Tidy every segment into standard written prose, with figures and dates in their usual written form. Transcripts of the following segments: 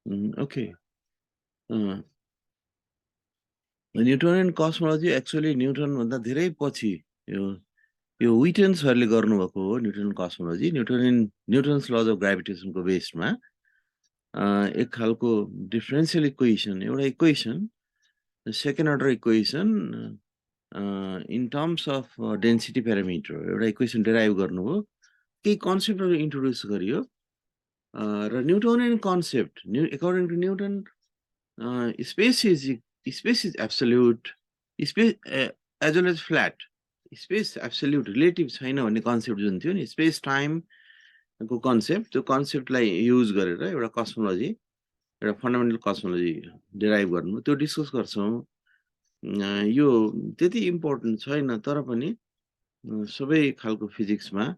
Okay. Newtonian cosmology actually Newton भन्दा धेरै पछि यो विटेन्सहरुले गर्नुभएको हो Newton cosmology Newton's laws of gravitation को बेसमा एक खालको डिफरेन्शियल इक्वेसन एउटा equation second order equation in terms of density parameter एउटा इक्वेसन डेराइभ गर्नुभयो केही कन्सेप्टहरु इन्ट्रोड्युस गरियो र Newtonian concept according to Newton space is absolute, space as well as flat. Space absolute relative छैन भन्ने कन्सेप्ट जुन थियो नि स्पेस टाइम को कन्सेप्ट त्यो कन्सेप्टलाई युज गरेर एउटा कस्मोलोजी एउटा फन्डामेन्टल कस्मोलोजी डेराइभ गर्नु त्यो डिस्कस गर्छौं यो त्यति इम्पोर्टेन्ट छैन तर पनि सबै खालको फिजिक्समा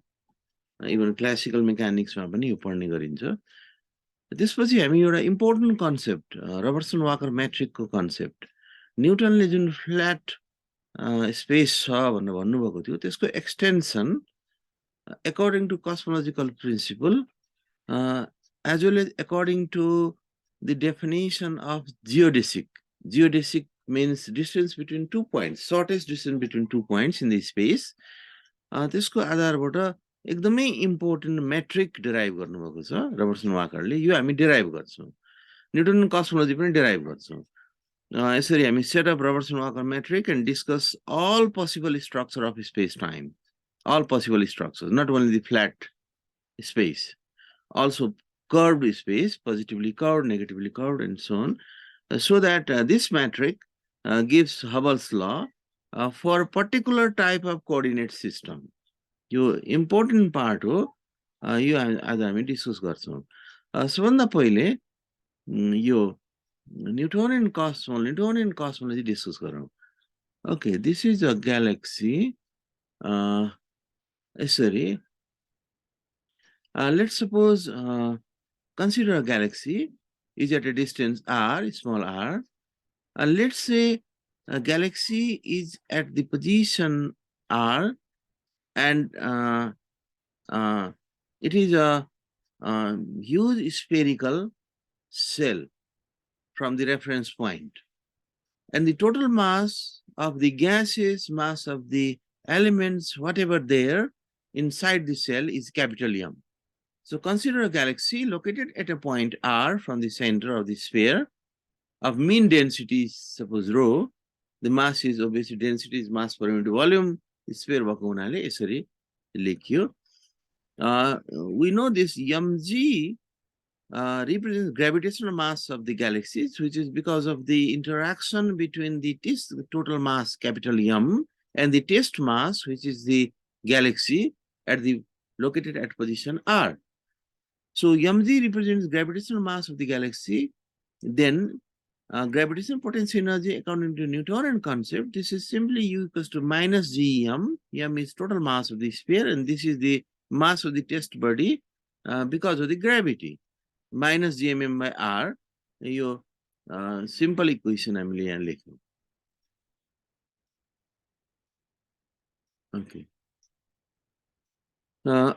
इभन क्लासिकल मेकानिक्समा पनि यो पढ्ने गरिन्छ त्यसपछि हामी एउटा important concept Robertson Walker metric को कन्सेप्ट न्यूटनले जुन फ्ल्याट स्पेस छ भनेर भन्नुभएको थियो त्यसको extension according to cosmological principle as well as according to the definition of geodesic means distance between 2 points shortest distance between 2 points in the space त्यसको आधारबाट एकदमै इम्पोर्टेन्ट मेट्रिक डेराइभ गर्नुभएको छ रबर्टसन वाकरले यो हामी डेराइभ गर्छौं न्यूटन कस्मोलोजी पनि derive गर्छौं यसरी हामी set up Robertson Walker metric and discuss all possible structure of space time all possible structures not only the flat space also curved space positively curved negatively curved and so on so that this metric gives Hubble's law for a particular type of coordinate system यो important part हो यो आज हामी discuss गर्छौं सबभन्दा पहिले यो Newtonian cosmology discuss गरौं okay this is a galaxy यसरी let's suppose consider a galaxy is at a distance r small r let's say a galaxy is at the position r and it is a huge spherical cell from the reference point and the total mass of the gases mass of the elements whatever there inside the cell is capital M. So consider a galaxy located at a point r from the center of the sphere of mean density suppose rho the mass is obviously density is mass per unit volume sphere भएको हुनाले यसरी लेखियो we know this mg represents gravitational mass of the galaxies which is because of the interaction between the total mass capital M and the test mass which is the galaxy at the located at position r. So mg represents gravitational mass of the galaxy then gravitational potential energy according to Newtonian concept this is simply u equals to minus gm. M is total mass of the sphere and this is the mass of the test body because of the gravity minus gmm by r यो simple equation हामीले यहाँ लेख्यौं okay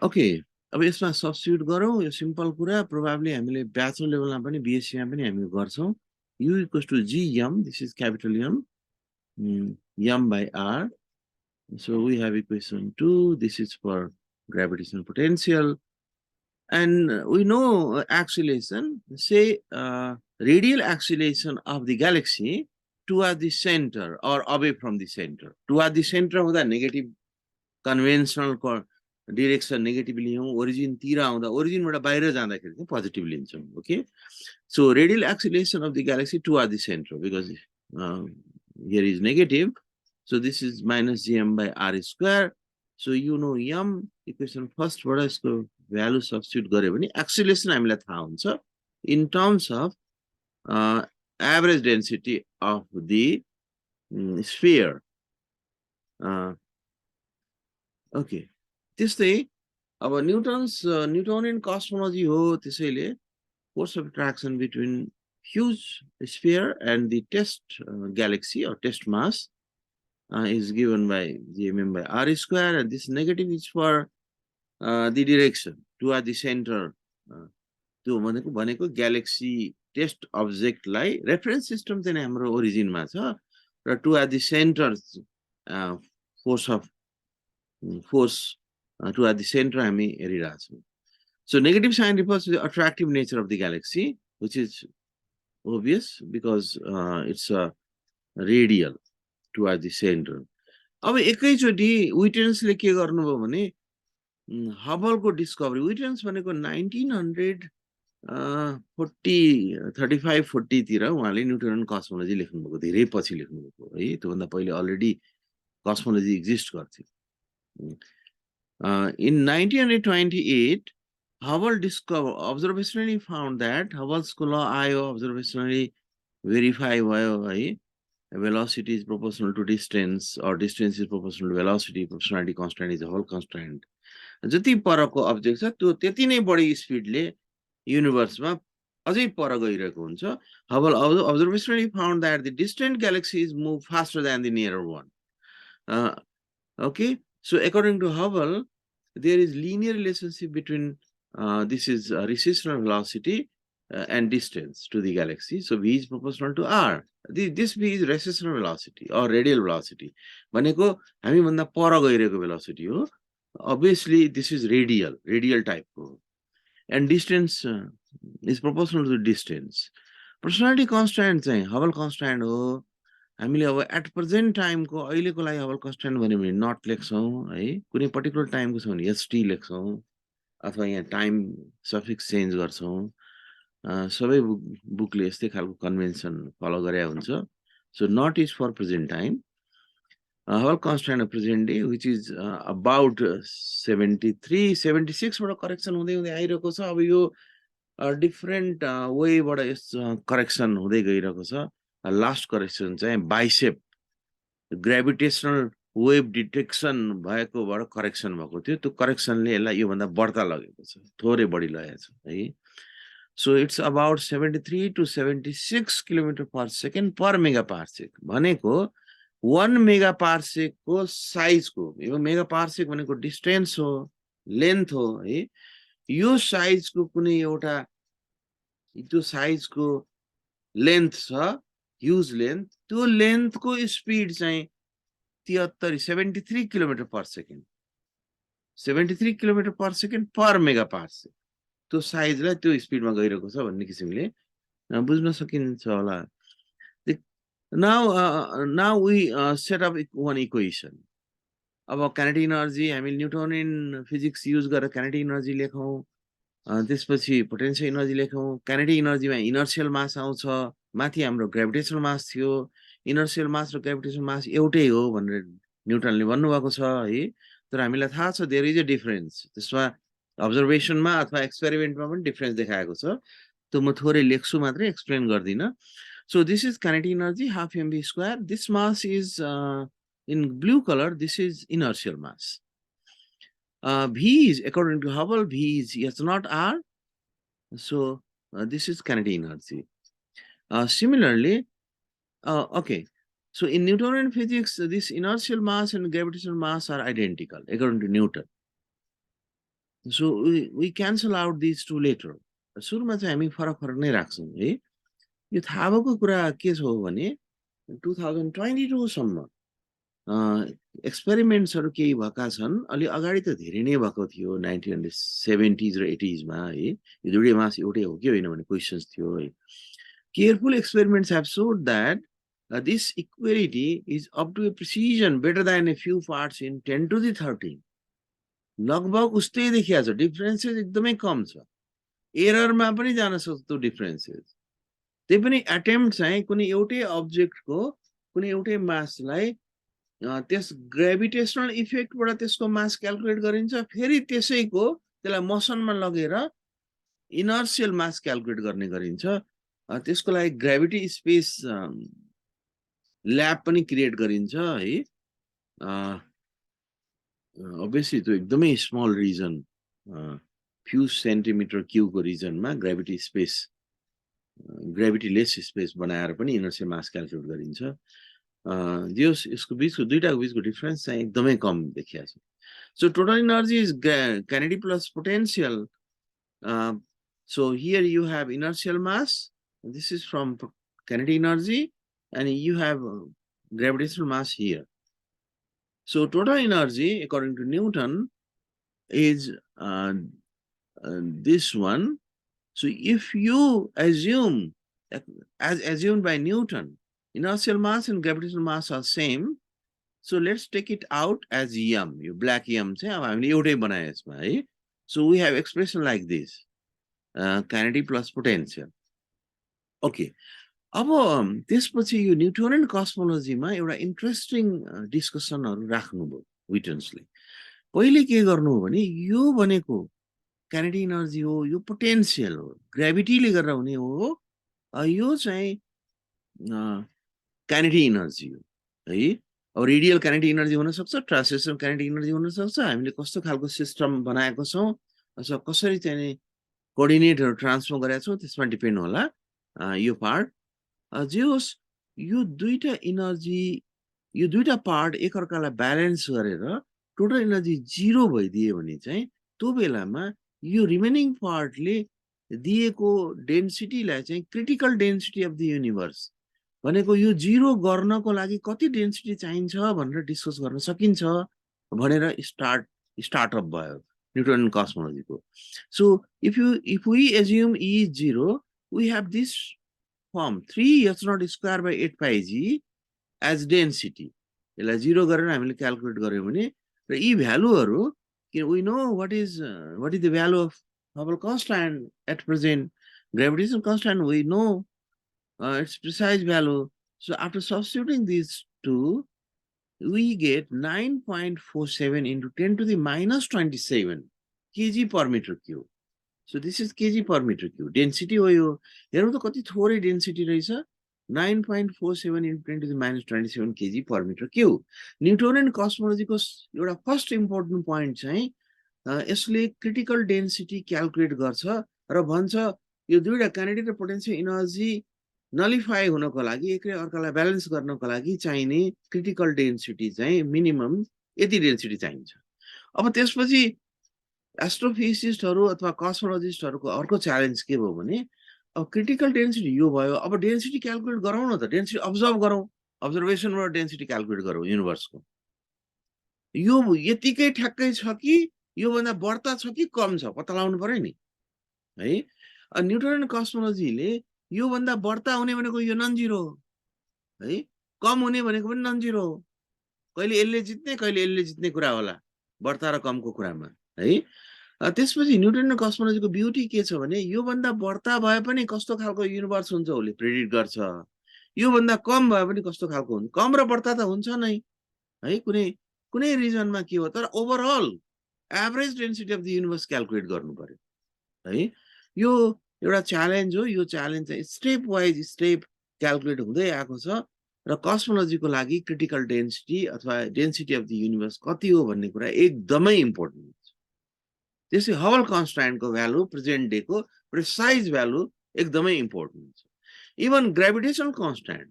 okay अब यसमा substitute गरौं यो simple कुरा probably हामीले bachelor लेभलमा पनि बीएससी मा पनि हामी गर्छौं u equals to gm this is capital M m by r so we have equation 2 this is for gravitational potential and we know acceleration say radial acceleration of the galaxy toward the center or away from the center toward the center हुँदा negative conventional direction negatively origin तिर आउँदा origin बाट बाहिर जाँदाखेरि चाहिँ positive लिन्छौं okay so radial acceleration of the galaxy toward the center because here is negative so this is minus gm by r square so you know m equation first बाट यसको value substitute गर्यो भने acceleration हामीलाई थाहा हुन्छ in terms of average density of the sphere okay त्यस्तै अब Newtonian cosmology हो त्यसैले force of attraction between huge sphere and the test galaxy or test mass is given by gmm by r square and this negative is for the direction toward the center त्यो भनेको galaxy test अब्जेक्टलाई reference system चाहिँ हाम्रो ओरिजिनमा छ र to at the centre force to at the center हामी हेरिरहेछौँ. So negative sign refers to the attractive nature of the galaxy, which is obvious because it's a radial toward the center. अब एकैचोटि विटेन्सले के गर्नुभयो भने हबलको डिस्कभरी, विटेन्स भनेको 1935-40 तिर उहाँले Newtonian cosmology लेख्नुभएको, धेरै पछि लेख्नुभएको है, त्योभन्दा पहिले अलरेडी कस्मोलोजी एक्जिस्ट गर्थ्यो. In 1928, Hubble observationally found that Hubble's law IO observationally verify why velocity is proportional to distance or distance is proportional to velocity, proportionality constant is a Hubble constant. जति परको object छ त्यो त्यति नै बढी स्पिडले युनिभर्समा अझै पर गइरहेको हुन्छ. Hubble observationally found that the distant galaxies move faster than the nearer one. Okay, so according to Hubble, there is linear relationship between this is recessional velocity and distance to the galaxy. So V is proportional to R. This V is recessional velocity or radial velocity. भनेको हामी भन्दा पर गइरहेको velocity हो. Obviously, this is radial type हो. And distance is proportional to distance. Proportionality constant चाहिँ Hubble constant हो. हामीले अब एट प्रेजेन्ट टाइमको अहिलेको लागि हबल कन्स्ट्यान्ट भन्यो भने नट लेख्छौँ है, कुनै पर्टिकुलर टाइमको छ भने एसटी लेख्छौँ अथवा यहाँ टाइम सफिक्स चेन्ज गर्छौँ. सबै बुकले यस्तै खालको कन्भेन्सन फलो गरे हुन्छ. So nought is for present time. Hubble constant of present day which is about 73-76 बाट करेक्सन हुँदै हुँदै आइरहेको छ. अब यो डिफरेन्ट वेबाट यस करेक्सन हुँदै गइरहेको छ. लास्ट करेक्सन चाहिँ बाइसेप ग्रेभिटेसनल वेभ डिटेक्सन भएकोबाट करेक्सन भएको थियो. त्यो करेक्सनले यसलाई योभन्दा बढ्ता लगेको छ, थोरै बढी लगेको छ है. So it's about 73 to 76 kilometre per second per mega parsec भनेको 1 मेगा पार्सेकको साइजको, यो मेगा पार्सेक भनेको डिस्टेन्स हो, लेन्थ हो है. यो साइजको कुनै एउटा त्यो साइजको लेन्थ छ, ह्युज लेन्थ, त्यो लेन्थको स्पिड चाहिँ 73 kilometre per second, 73 kilometre per second पर मेगा पार्सेक. त्यो साइजलाई त्यो स्पिडमा गइरहेको छ भन्ने किसिमले बुझ्न सकिन्छ होला. Now we set up one equation. अब काइनेटिक एनर्जी हामी न्युटोनियन फिजिक्स युज गरेर काइनेटिक एनर्जी लेखौँ, त्यसपछि पोटेन्शियल एनर्जी लेखौँ. काइनेटिक एनर्जीमा इनर्शियल मास आउँछ, माथि हाम्रो ग्रेभिटेसनल मास थियो. इनर्शियल मास र ग्रेभिटेसनल मास एउटै हो भनेर न्युटनले भन्नुभएको छ है. तर हामीलाई थाहा छ देयर इज अ डिफरेन्स. त्यसमा अब्जर्भेसनमा अथवा एक्सपेरिमेन्टमा पनि डिफरेन्स देखाएको छ. त्यो म थोरै लेख्छु मात्रै, एक्सप्लेन गर्दिनँ. So this is kinetic energy, half mv square. This mass is in blue color. This is inertial mass. V is, according to Hubble, V is S not R. So this is kinetic energy. Similarly, okay. So in Newtonian physics, this inertial mass and gravitational mass are identical, according to Newton. So we cancel out these two later. सुरुमा चाहिँ हामी फरक नै राख्छौँ है. यो थाहा भएको कुरा के छ भने 2022 सम्म एक्सपेरिमेन्ट्सहरु केही भएका छन्. अलि अगाडि त धेरै नै भएको थियो 1970s र 80s मा है. यो दुवै मास एउटै हो कि होइन भन्ने क्वेशन्स थियो है. Careful experiments have showed that this equality is up to a precision better than a few parts in 10 to the 13. लगभग उस्तै देखिया छ, डिफरेन्सेस एकदमै कम छ. एररमा पनि जान सक्छ त्यो डिफरेन्सेस. त्यही पनि एटेम्प्ट चाहिँ कुनै एउटै अब्जेक्टको कुनै एउटै मासलाई त्यस ग्रेभिटेसनल इफेक्टबाट त्यसको मास क्याल्कुलेट गरिन्छ, फेरि त्यसैको त्यसलाई मोसनमा लगेर इनर्शियल मास क्याल्कुलेट गर्ने गरिन्छ. त्यसको लागि ग्रेभिटी स्पेस ल्याब पनि क्रिएट गरिन्छ है. obviously त्यो एकदमै स्मल रिजन, फ्यु सेन्टिमिटर क्युबको रिजनमा gravity space, gravity less space बनाएर पनि इनर्शियल मास क्याल्कुलेट गरिन्छ. यसको बीचको दुईटाको बीचको डिफरेन्स चाहिँ एकदमै कम देखिया छ. So total energy is kinetic plus potential. So here you have inertial mass This is from kinetic energy, and you have gravitational mass here. So total energy, according to Newton, is this one. So if you assume, as assumed by Newton, inertial mass and gravitational mass are same. So let's take it out as m. You black m चाहिँ अब हामीले एउटै बनाए यसमा है. So we have expression like this, kinetic plus potential. Okay. अब त्यसपछि यो न्यूटोनियन कस्मोलोजीमा एउटा इन्ट्रेस्टिङ डिस्कसनहरु राख्नुभयो विटन्सले. पहिले के गर्नु हो भने यो भनेको kinetic एनर्जी हो, यो पोटेन्शियल हो, ग्रेभिटीले गरेर हुने हो, यो चाहिँ kinetic एनर्जी हो है. अब रेडियल kinetic एनर्जी हुन सक्छ, ट्रान्सलेशनल kinetic एनर्जी हुन सक्छ. हामीले कस्तो खालको सिस्टम बनाएको छौं अथवा कसरी चाहिँ कोअर्डिनेटहरु ट्रान्सफर गरेका छौं त्यसमा डिपेन्ड होला यो पार्ट. जे होस् यो दुईटा एनर्जी, यो दुईटा पार्ट एकअर्कालाई ब्यालेन्स गरेर टोटल एनर्जी 0 भइदियो भने चाहिँ त्यो बेलामा यो रिमेनिङ पार्टले दिएको डेन्सिटीलाई चाहिँ critical density of the universe भनेको यो 0 गर्नको लागि कति डेन्सिटी चाहिन्छ भनेर डिस्कस गर्न सकिन्छ भनेर स्टार्टअप भयो न्यूटोनियन कस्मोलोजीको. So if we assume E is 0, we have this form 3 h0 square by 8 pi g as density. यसलाई 0 गरेर हामीले क्याल्कुलेट गर्यौं भने र यी भ्यालुहरु we know what is the value of Hubble constant at present, gravitational constant we know its precise value. So after substituting these two, we get 9.47 into 10 to the minus 27 kg per meter cube. So this is kg per meter cube. Density हो यो. हेरौँ त कति थोरै density रहेछ. 9.47 into 10 to the minus 27 kg per meter cube. Newtonian कस्मोलोजीको एउटा first important point चाहिँ यसले क्रिटिकल डेन्सिटी क्याल्कुलेट गर्छ र भन्छ यो दुईटा काइनेटिक र पोटेन्शियल एनर्जी नलिफाई हुनको लागि एकले अर्कालाई ब्यालेन्स गर्नको लागि चाहिने क्रिटिकल डेन्सिटी चाहिँ मिनिमम यति डेन्सिटी चाहिन्छ. अब त्यसपछि एस्ट्रोफिजिसिस्टहरु अथवा कस्मोलोजिस्टहरुको अर्को च्यालेन्ज के भयो भने अब क्रिटिकल डेन्सिटी यो भयो, अब डेन्सिटी क्याल्कुलेट गरौँ न त, डेन्सिटी अब्जर्भ गरौँ, अब्जर्भेसनबाट डेन्सिटी क्याल्कुलेट गरौँ युनिभर्सको. यो यतिकै ठ्याक्कै छ कि यो भन्दा बढ्ता छ कि कम छ पत्ता लगाउनु पर्यो नि है. न्यूटोनियन कस्मोलोजीले यो भन्दा बढ्ता हुने भनेको यो नन जिरो हो है, कम हुने भनेको पनि नन जिरो हो. कहिले यसले जित्ने कहिले यसले जित्ने कुरा होला बढ्ता र कमको कुरामा है. त्यसपछि न्यूटोनियन कस्मोलोजीको ब्युटी के छ भने यो भन्दा बढ्ता भए पनि कस्तो खालको युनिभर्स हुन्छ उसले प्रेडिक्ट गर्छ, यो भन्दा कम भए पनि कस्तो खालको हुन्छ. कम र बढ्ता त हुन्छ नै है, कुनै रिजनमा के हो, तर overall average density of the universe calculate गर्नु पर्यो है. यो एउटा च्यालेन्ज हो. यो च्यालेन्ज चाहिँ स्टेप वाइज स्टेप क्याल्कुलेट हुँदै आएको छ र कस्मोलोजीको लागि क्रिटिकल डेन्सिटी अथवा डेन्सिटी अफ द युनिभर्स कति हो भन्ने कुरा एकदमै इम्पोर्टेन्ट हुन्छ. त्यसै हबल कन्स्ट्यान्टको भ्यालु प्रेजेन्ट डेको प्रिसाइज भ्यालु एकदमै इम्पोर्टेन्ट हुन्छ. इभन ग्रेभिटेसनल कन्स्ट्यान्ट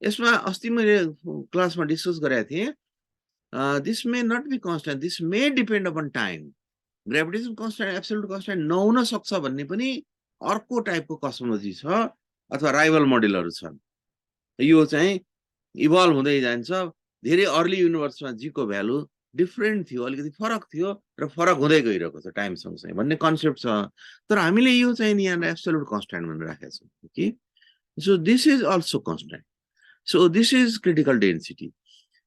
यसमा अस्ति मैले क्लासमा डिस्कस गरेको थिएँ. This may not be constant, this may depend upon time. Gravitation constant absolute constant नहुन सक्छ भन्ने पनि अर्को टाइपको कस्मोलोजी छ अथवा राइभल मोडेलहरु छन्. यो चाहिँ इभल्भ हुँदै जान्छ. धेरै अर्ली युनिभर्समा जी को भ्यालु डिफरेन्ट थियो, अलिकति फरक थियो र फरक हुँदै गइरहेको छ टाइम सँगसँगै भन्ने कन्सेप्ट छ. तर हामीले यो चाहिँ नि यहाँ एब्सोल्युट कन्स्ट्यान्ट भनेर राखेका छौं कि. So this is also constant. So this is critical density.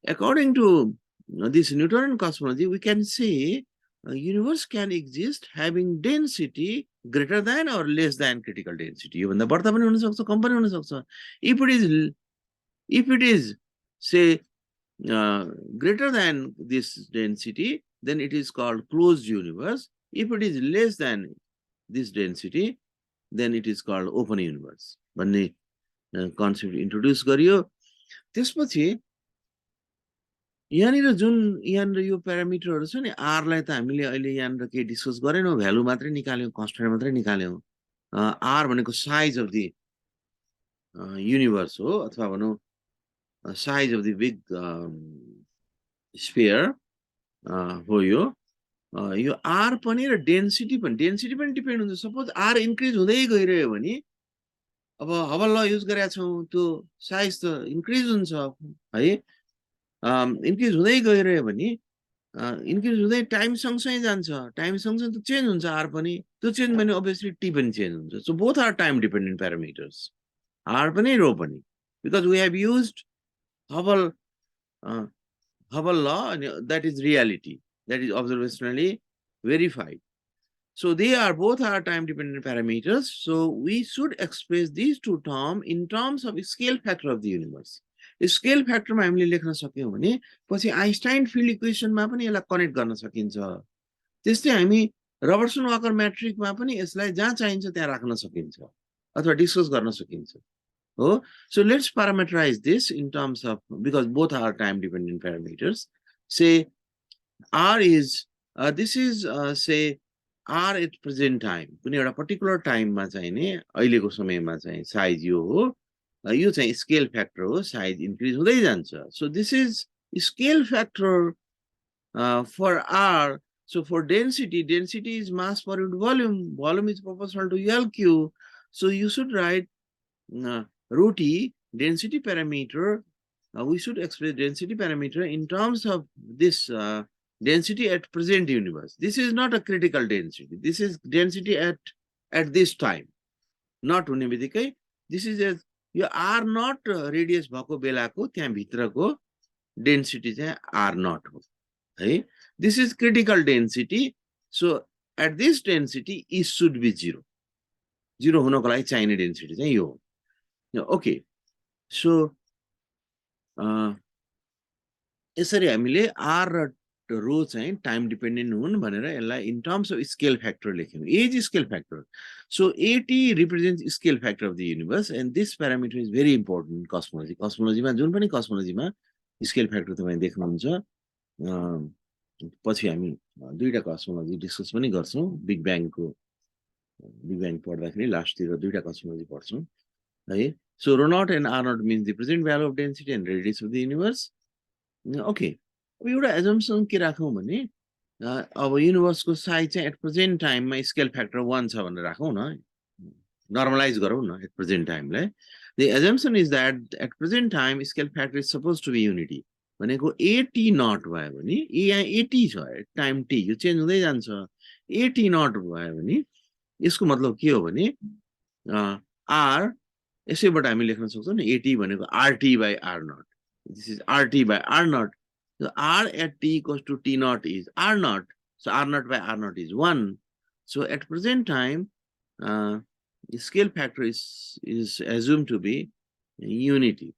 According to this Newtonian cosmology, we can say universe can exist having density greater than or less than critical density. यो भन्दा बढ्ता पनि हुन सक्छ, कम पनि हुन सक्छ. If it is say greater than this density, then it is called closed universe. If it is less than this density, then it is called open universe. भन्ने कन्सेप्ट इन्ट्रोड्युस गरियो. त्यसपछि यहाँनिर जुन यहाँनिर यो प्यारामिटरहरु छ नि, r लाई त हामीले अहिले यहाँनिर के डिस्कस गरेनौं, भ्यालु मात्रै निकाल्यौं, कन्स्ट्यान्ट मात्रै निकाल्यौं. r भनेको साइज अफ द युनिभर्स हो अथवा भनौं size of the big sphere हो यो. यो r पनि र डेन्सिटी पनि डिपेन्ड हुन्छ. सपोज r इन्क्रिज हुँदै गइरह्यो भने अब हबल ल युज गरेका छौँ त्यो साइज त इन्क्रिज हुन्छ है इन्क्रिज हुँदै गइरह्यो भने इन्क्रिज हुँदै टाइम सँगसँगै जान्छ टाइम सँगसँगै त चेन्ज हुन्छ आर पनि त्यो चेन्ज भने अभियसली टी पनि चेन्ज हुन्छ so both are time dependent parameters are पनि रो पनि because we have used Hubble law and that is reality that is observationally verified. So they are both are time dependent parameters. So we should express these two terms in terms of scale factor of the universe. Scale factor मा हामीले लेख्न सक्यौं भने पछि Einstein field equation मा पनि यसलाई connect गर्न सकिन्छ त्यस्तै हामी रबर्टसन वाकर म्याट्रिकमा पनि यसलाई जहाँ चाहिन्छ त्यहाँ राख्न सकिन्छ अथवा डिस्कस गर्न सकिन्छ हो so let's parameterize this in terms of because both are time dependent parameters say r is this is say r at present time कुनै एउटा पर्टिकुलर टाइममा चाहिने अहिलेको समयमा चाहिँ साइज यो हो यो चाहिँ स्केल फ्याक्टर हो साइज इन्क्रिज हुँदै जान्छ so this is scale factor for r so for density is mass per unit volume is proportional to lq so you should write rho t density parameter we should express density parameter in terms of this density at present universe this is not a critical density this is density at this time not हुने बित्तिकै this is a यो r not radius भएको बेलाको त्यहाँ भित्रको density चाहिँ r not हो है this is critical density so at this density e should be 0 हुनको लागि चाहिने डेन्सिटी चाहिँ यो हो okay so यसरी हामीले r र रो चाहिँ टाइम डिपेन्डेन्ट हुन् भनेर यसलाई in terms of scale factor लेख्यौं as scale factor so a t represents scale factor of the universe and this parameter is very important कस्मोलोजीमा जुन पनि कस्मोलोजीमा स्केल फ्याक्टर तपाईँ देख्नुहुन्छ पछि हामी दुईटा कस्मोलोजी डिस्कस पनि गर्छौं बिग ब्याङ पढ्दाखेरि लास्टतिर दुईटा कस्मोलोजी पढ्छौं है so rho naught and r naught means the present value of density and radius of the universe okay अब एउटा एजम्पसन के राखौं भने अब युनिभर्सको साइज चाहिँ एट प्रेजेन्ट टाइममा स्केल फ्याक्टर 1 छ भनेर राखौं न नर्मलाइज गरौं न एट प्रेजेन्ट टाइमलाई the assumption is that at present time scale factor is suppose to be unity भनेको एटी नट भयो भने यहाँ एटी छ टाइम टी यो चेन्ज हुँदै जान्छ एटी नट भयो भने यसको मतलब के हो भने आर यसैबाट हामी लेख्न सक्छौं नि एटी भनेको r t by r nought this is RT by R naught. So R at T equals to T naught is R naught. So R naught by R naught is 1. So at present time, the scale factor is assumed to be unity.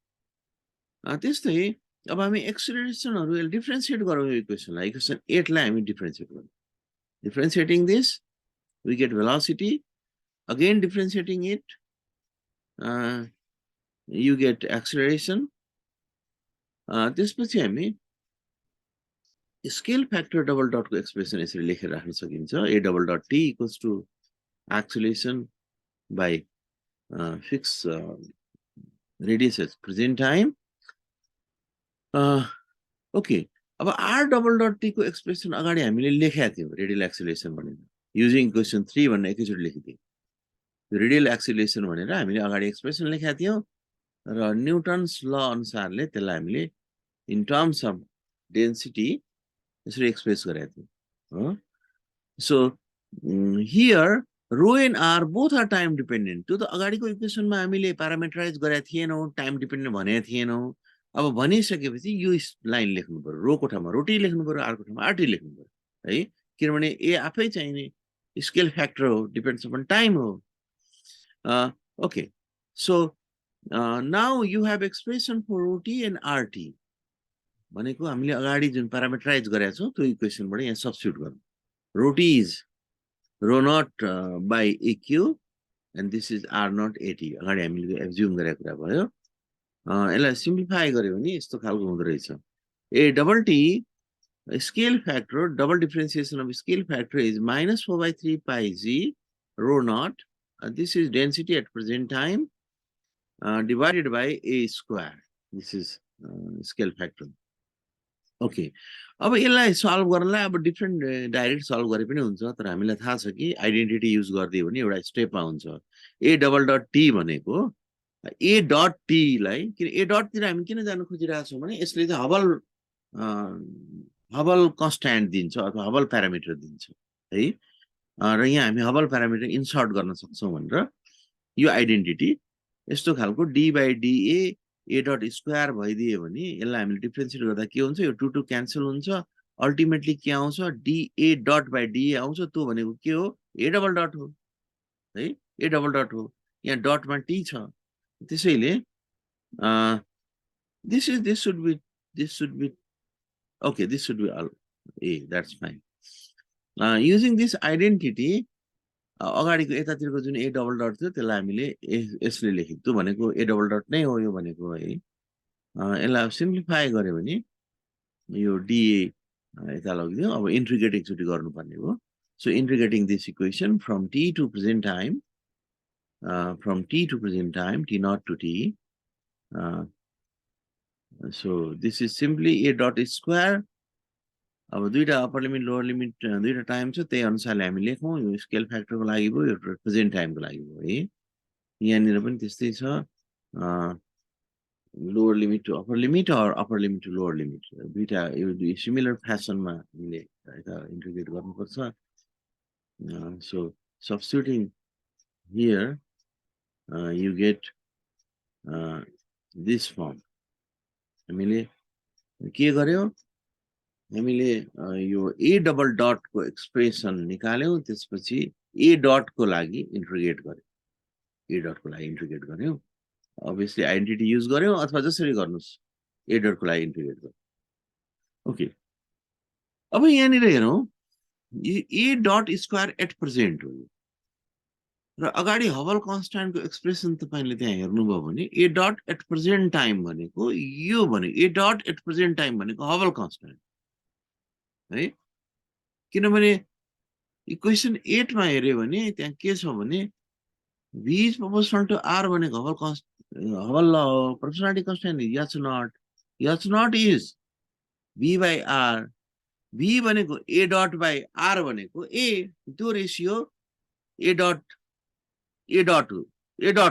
This thing, अब हामी एक्सेलरेसनहरु differentiate गरौँ यो इक्वेसनलाई equation 8 लाई हामी differentiate गरौँ डिफरेन्शिएटिङ this we get velocity again differentiating it you get acceleration त्यसपछि हामी scale factor double डटको expression यसरी लेखेर राख्न सकिन्छ a double dot t equals to acceleration by fixed radius at present time okay अब r double dot t को expression अगाडि हामीले लेखेका थियौं रेडियल एक्सेलरेसन भनेर युजिङ इक्वेसन 3 भन्ने एकैचोटी लेखिदिए रेडियल एक्सेलरेसन भनेर हामीले अगाडि एक्सप्रेसन लेखेका थियौं र न्यूटन्स ल अनुसारले त्यसलाई हामीले in terms of density यसरी एक्सप्रेस गरेका थियौं so here rho and r both are time dependent त्यो त अगाडिको इक्वेसनमा हामीले प्यारामिटराइज गरेका थिएनौं टाइम डिपेन्डेन्ट भनेका थिएनौं अब भनिसकेपछि यो लाइन लेख्नु पर्यो रो को ठाउँमा रोटी लेख्नु पर्यो r को ठाउँमा rt लेख्नु पर्यो है किनभने a आफै चाहिने स्केल फ्याक्टर हो डिपेन्ड्स अपन टाइम हो okay so now you have expression for rho t and rt भनेको हामीले अगाडि जुन प्यारामिटराइज गरेका छौं त्यो इक्वेसनबाट यहाँ सब्स्टिट्युट गर्नु rho t is rho naught by aq and this is r naught at अगाडि हामीले एज्युम गरेको कुरा भयो यसलाई सिम्प्लिफाई गर्यो भने यस्तो खालको हुँदै रहेछ a double t scale factor double differentiation of scale factor is -4/3 pi z rho naught this is density at present time divided by a square this is scale factor okay अब यसलाई solve गर्नलाई अब different direct solve गरे पनि हुन्छ तर हामीलाई थाहा छ कि आइडेन्टिटी युज गरिदियो भने एउटा स्टेपमा हुन्छ ए डबल डट टी भनेको ए डट टीलाई किन ए डटतिर हामी किन जान खोजिरहेको छौँ भने यसले चाहिँ हबल कन्स्ट्यान्ट दिन्छ अथवा हबल प्यारामिटर दिन्छ है र यहाँ हामी हबल प्यारामिटर इन्सर्ट गर्न सक्छौँ भनेर यो आइडेन्टिटी यस्तो खालको d by da a dot square भइदियो भने यसलाई हामीले डिफ्रेन्सिएट गर्दा के हुन्छ यो 2 क्यान्सल हुन्छ अल्टिमेटली के आउँछ डिए डट बाई डिए आउँछ त्यो भनेको के हो ए डबल डट हो है ए डबल डट हो यहाँ डटमा टी छ त्यसैले this should be okay this should be all a that's fine using this identity अगाडिको यतातिरको जुन ए डबल डट थियो त्यसलाई हामीले यसले लेखिदियो भनेको ए डबल डट नै हो यो भनेको है यसलाई सिम्प्लिफाई गर्यो भने यो डिए यता लगिदियो अब इन्टिग्रेट एकचोटि गर्नुपर्ने हो so integrating this equation from t to present time t nought to t so this is simply a dot square अब दुईटा अप्पर लिमिट लोअर लिमिट दुईटा टाइम छ त्यही अनुसारले हामी लेखौँ यो स्केल फ्याक्टरको लागि भयो यो प्रेजेन्ट टाइमको लागि भयो है यहाँनिर पनि त्यस्तै छ lower limit to upper limit or upper limit to lower limit दुईटा यो सिमिलर फ्यासनमा हामीले यता इन्टिग्रेट गर्नुपर्छ so substituting here you get this form हामीले के गर्यो हामीले यो ए डबल डटको एक्सप्रेसन निकाल्यौँ त्यसपछि ए डटको लागि इन्टिग्रेट गर्यो ए डटको लागि इन्टिग्रेट गर्यौँ अभियसली आइडेन्टिटी युज गर्यौँ अथवा जसरी गर्नुस् ए डटको लागि इन्टिग्रेट गर्यो ओके अब यहाँनिर हेरौँ ए डट स्क्वायर एट प्रेजेन्ट हो र अगाडि हबल कन्स्ट्यान्टको एक्सप्रेसन तपाईले त्यहाँ हेर्नुभयो भने ए डट एट प्रेजेन्ट टाइम भनेको यो भनेको ए डट एट प्रेजेन्ट टाइम भनेको हबल कन्स्ट्यान्ट है किनभने इक्वेसन 8 मा हेर्यो भने त्यहाँ के छ भने v is proportional to r भनेको Hubble proportionality constant h nought is v by r v भनेको a डट बाइ r भनेको a त्यो रेशियो a डट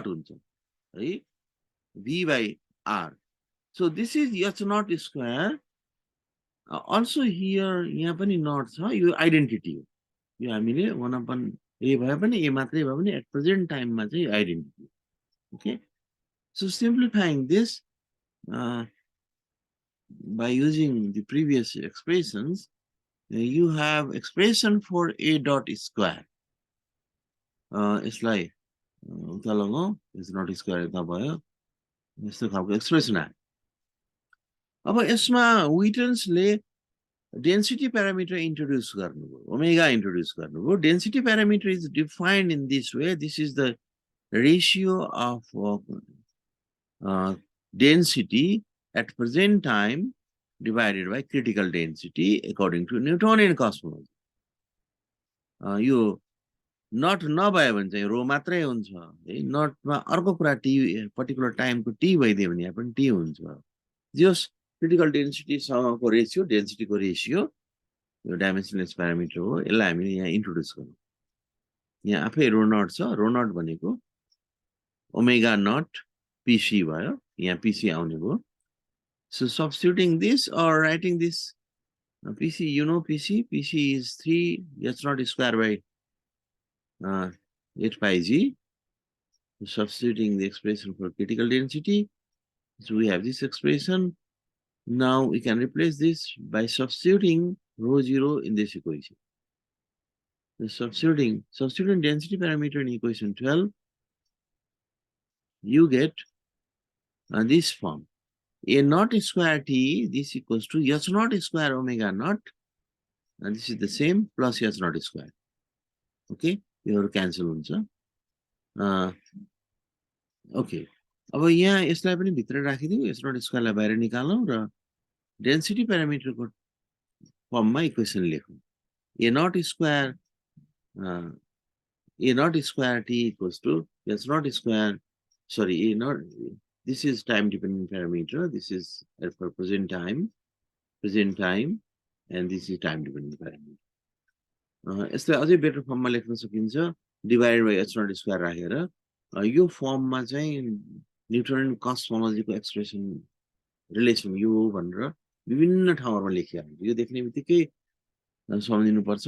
हुन्छ है v by r so this is h not square also here यहाँ पनि not छ यो आइडेन्टिटी हो यो हामीले 1/a भए पनि a मात्रै भए पनि एट प्रेजेन्ट टाइममा चाहिँ identity okay so simplifying this by using the previous expressions you have expression for a dot square यसलाई उता लगाऊ इज नट स्क्वायर यता भयो यस्तो खालको एक्सप्रेसन आयो अब यसमा विटन्सले डेन्सिटी प्यारामिटर इन्ट्रोड्युस गर्नुभयो ओमेगा इन्ट्रोड्युस गर्नुभयो density parameter is defined in this way this is the ratio of density at present time divided by critical density according to Newtonian cosmology यो नट नभयो भने चाहिँ रो मात्रै हुन्छ है नटमा अर्को कुरा टी पर्टिकुलर टाइमको टी भइदियो भने यहाँ पनि टी हुन्छ जस क्रिटिकल डेन्सिटीसँगको रेसियो डेन्सिटीको रेसियो यो डाइमेन्सनलेस प्यारामिटर हो यसलाई हामीले यहाँ इन्ट्रोड्युस गरौँ यहाँ आफै रो नट छ रो नट भनेको ओमेगा नट पिसी भयो यहाँ पिसी आउने भयो so substituting this or writing this PC you know PC is 3 h not square by 8 pi g substituting the expression for critical density so we have this expression now we can replace this by substituting rho 0 in this equation so substituting density parameter in equation 12 you get this form a naught square t this equals to h naught square omega naught and this is the same plus h naught square okay यो cancel हुन्छ okay अब यहाँ यसलाई पनि भित्र राखिदिउँ H not स्क्वायरलाई बाहिर निकालौँ र density प्यारामिटरको फर्ममा इक्वेसन लेखौँ a naught square t equals to h naught square sorry a naught this is time dependent parameter this is for present time present time, and this is time dependent variable. यसलाई अझै better फर्ममा लेख्न सकिन्छ divided by h0 square राखेर यो फर्ममा चाहिँ Newtonian कस्मोलोजीको expression relation यो भनेर विभिन्न ठाउँहरुमा लेखिएको हुन्छ यो देख्ने बित्तिकै सम्झिनु पर्छ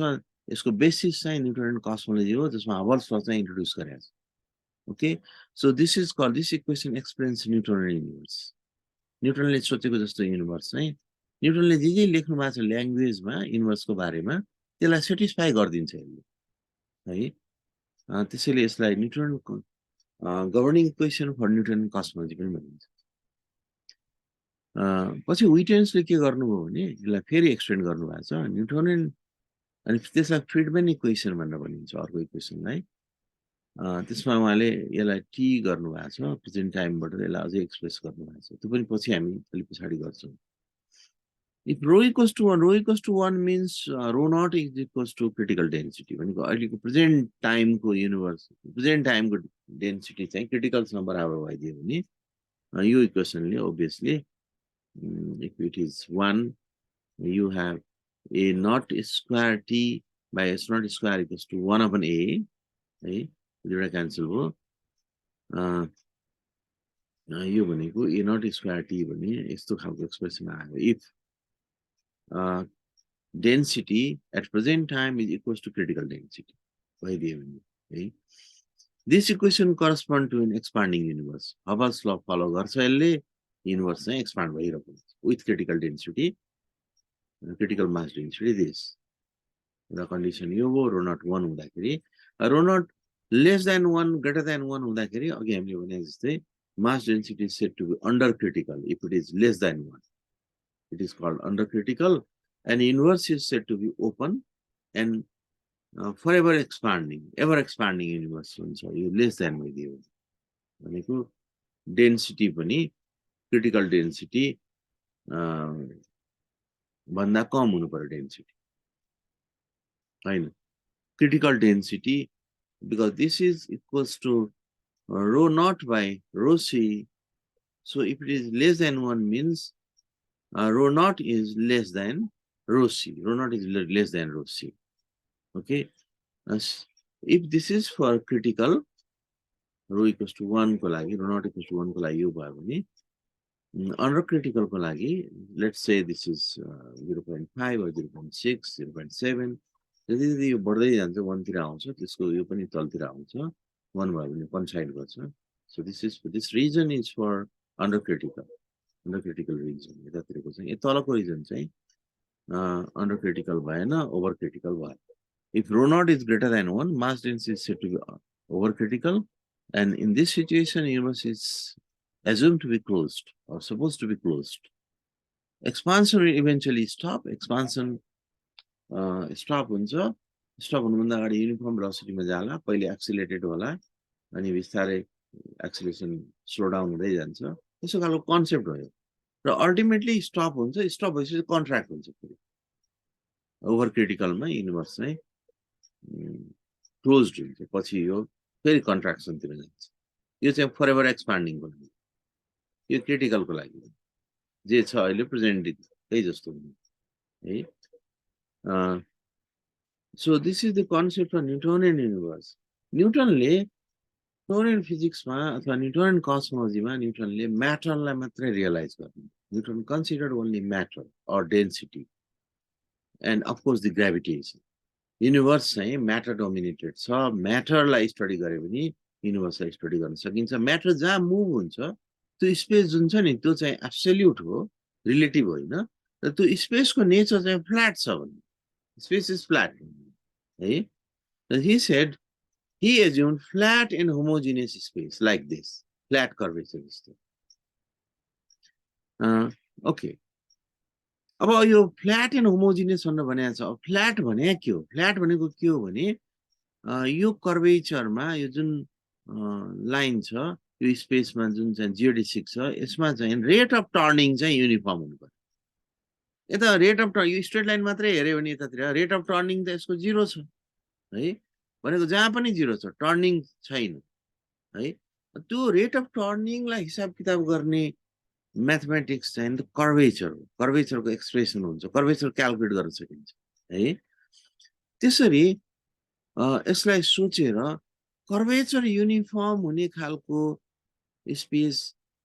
यसको बेसिस चाहिँ न्यूटोनियन कस्मोलोजी हो जसमा हबल्स लॉ चाहिँ इन्ट्रोड्युस गरेको छ okay so this is called this equation explains Newtonian universe न्यूटनले सोचेको जस्तो युनिभर्स चाहिँ न्यूटनले जे लेख्नु भएको छ ल्याङ्ग्वेजमा युनिभर्सको बारेमा त्यसलाई सेटिस्फाई गरिदिन्छ यसले है त्यसैले यसलाई Newton governing equation for Newton cosmology पनि भनिन्छ पछि विटेन्सले के गर्नुभयो भने यसलाई फेरि एक्सटेन्ड गर्नुभएको छ न्यूटोनियन अनि त्यसलाई फ्रिडम्यान इक्वेसन भनेर भनिन्छ अर्को इक्वेसनलाई त्यसमा उहाँले यसलाई टी गर्नुभएको छ प्रेजेन्ट टाइमबाट यसलाई अझै एक्सप्रेस गर्नुभएको छ त्यो पनि पछि हामी अलि पछाडि गर्छौँ if rho equals to 1 means rho naught is equals to critical density भनेको अहिलेको प्रेजेन्ट टाइमको युनिभर्स प्रेजेन्ट टाइमको डेन्सिटी चाहिँ क्रिटिकल्समा बराबर भइदियो भने यो इक्वेसनले obviously if it is 1 you have a naught square t by s naught square equals to 1 upon a है दुईटा क्यान्सल भयो यो भनेको a naught square t भने यस्तो खालको एक्सप्रेसन आयो if density at present time is equals to critical density भइदियो भने है this equation correspond to an expanding universe Hubble's law follow गर्छ यसले युनिभर्स चाहिँ एक्सपान्ड भइरहेको हुन्छ with critical density critical mass density this र कन्डिसन यो हो rho naught 1 हुँदाखेरि rho naught less than 1 greater than 1 हुँदाखेरि अघि हामीले भने जस्तै mass density is said to be under critical if it is less than 1 it is called under critical and universe is said to be open and forever expanding ever expanding universe हुन्छ यो less than भइदियो भनेको density पनि critical density भन्दा कम हुनु पर्यो density हैन critical density because this is equals to rho naught by rho c so if it is less than 1 means rho naught is less than rho c rho naught is less than rho c okay if this is for critical rho equals to 1 को लागि rho naught equals to 1 को लागि यो भयो भने under critical को लागि let's say this is 0.5 or 0.6 0.7 यदि यो बढ्दै जान्छ 1 तिर आउँछ त्यसको यो पनि तलतिर आउँछ 1 भयो भने कन्साइड गर्छ so this region is for under critical region यतातिरको चाहिँ यो तलको रिजन चाहिँ under critical भएन over critical भयो if rho naught is greater than 1 mass density is said to be over critical and in this situation universe is assumed to be closed or supposed to be closed expansion will eventually stop expansion stop हुन्छ stop हुनुभन्दा अगाडि uniform भेलोसिटीमा जाला पहिले accelerated होला अनि बिस्तारै acceleration slow down हुँदै जान्छ त्यसो खालको कन्सेप्ट हो र अल्टिमेटली स्टप हुन्छ स्टप भएपछि कन्ट्र्याक्ट हुन्छ फेरि ओभर क्रिटिकलमा युनिभर्स चाहिँ क्लोज्ड हुन्छ पछि यो फेरि कन्ट्र्याक्सनतिर जान्छ यो चाहिँ फरएभर एक्सपान्डिङको लागि यो क्रिटिकलको लागि जे छ अहिले प्रेजेन्ट त्यही जस्तो है so this is the concept of Newtonian universe न्यूटनले न्यूटोनियन फिजिक्समा अथवा न्यूटोनियन कस्मोलोजीमा न्यूटनले म्याटरलाई मात्रै रियलाइज गर्नु Newton considered only matter or density and of course the gravitation universe चाहिँ म्याटर डोमिनेटेड छ म्याटरलाई स्टडी गरे भने युनिभर्सलाई स्टडी गर्न सकिन्छ म्याटर जहाँ मुभ हुन्छ त्यो स्पेस जुन छ नि त्यो चाहिँ एब्सोल्युट हो रिलेटिभ होइन र त्यो स्पेसको नेचर चाहिँ फ्ल्याट छ भने स्पेस इज फ्ल्याट है he said he assumed flat and homogeneous space like this flat curvature okay अब यो फ्ल्याट एन्ड होमोजिनियस भनेर भनेको छ फ्ल्याट भने के हो फ्ल्याट भनेको के हो भने यो कर्वेचरमा यो जुन लाइन छ यो स्पेसमा जुन चाहिँ जियोडेसिक छ यसमा चाहिँ रेट अफ टर्निङ चाहिँ युनिफर्म हुनु पर्यो यता रेट अफ टर्न यो स्ट्रेट लाइन मात्रै हेर्यो भने यतातिर रेट अफ टर्निङ त यसको 0 छ है भनेको जहाँ पनि 0 छ टर्निङ छैन है त्यो रेट अफ टर्निङलाई हिसाब किताब गर्ने म्याथमेटिक्स चाहिँ कर्वेचरको एक्सप्रेसन हुन्छ कर्वेचर क्याल्कुलेट गर्न सकिन्छ है त्यसरी यसलाई सोचेर कर्वेचर युनिफर्म हुने खालको स्पेस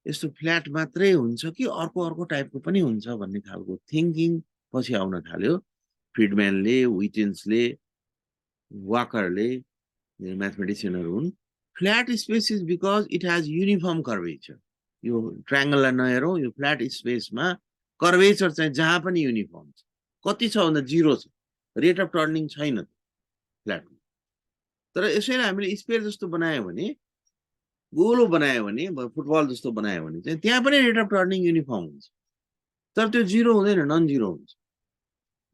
यस्तो फ्ल्याट मात्रै हुन्छ कि अर्को टाइपको पनि हुन्छ भन्ने खालको थिंकिङ पछि आउन थाल्यो फ्रिडम्यानले विटेन्सले वाकरले म्याथमेटिशियनहरु हुन् flat space is because it has uniform curvature यो ट्रायंगललाई नहेरौं यो फ्ल्याट स्पेसमा कर्वेचर चाहिँ जहाँ पनि युनिफर्म छ कति छ भन्दा 0 छ रेट अफ टर्निङ छैन फ्ल्याट तर यसैले हामीले स्फियर जस्तो बनायो भने गोलो बनायो भने फुटबल जस्तो बनायो भने चाहिँ त्यहाँ पनि रेट अफ टर्निङ युनिफर्म हुन्छ तर त्यो 0 हुँदैन नन 0 हुन्छ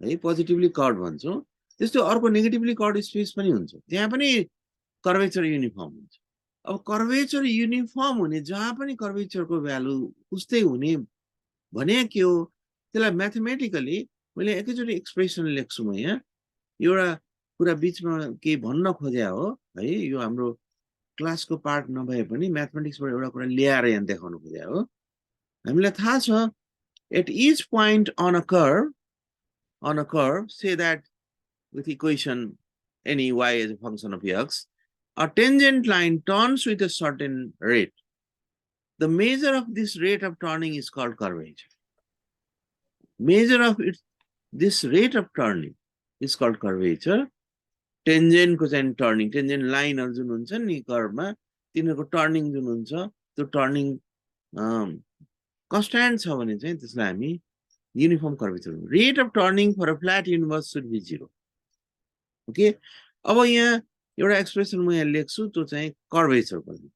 है पोजिटिभली कर्ड भन्छौं त्यस्तै अर्को नेगेटिभली कर्ड स्पेस पनि हुन्छ त्यहाँ पनि कर्वेचर युनिफर्म हुन्छ अब कर्वेचर युनिफर्म हुने जहाँ पनि कर्वेचरको भ्यालु उस्तै हुने भने के हो त्यसलाई म्याथमेटिकली मैले एकैचोटी एक्सप्रेसन लेख्छु म यहाँ एउटा कुरा बीचमा के भन्न खोजे हो है यो हाम्रो क्लासको पार्ट नभए पनि म्याथमेटिक्सबाट एउटा कुरा ल्याएर यहाँ देखाउन खोजे हो हामीलाई थाहा छ at each point on a curve say that with equation any y as a function of x a tangent line turns with a certain rate the measure of this rate of turning is called curvature measure of this rate of turning is called curvature tangent को चाहिँ turning tangent line हरु जुन हुन्छ नि कर्वमा तिनीहरुको turning जुन हुन्छ त्यो turning constant छ भने चाहिँ त्यसलाई हामी uniform curvature rate of turning for a flat universe should be 0 okay अब यहाँ एउटा एक्सप्रेसन म यहाँ लेख्छु त्यो चाहिँ कर्वेचरको लागि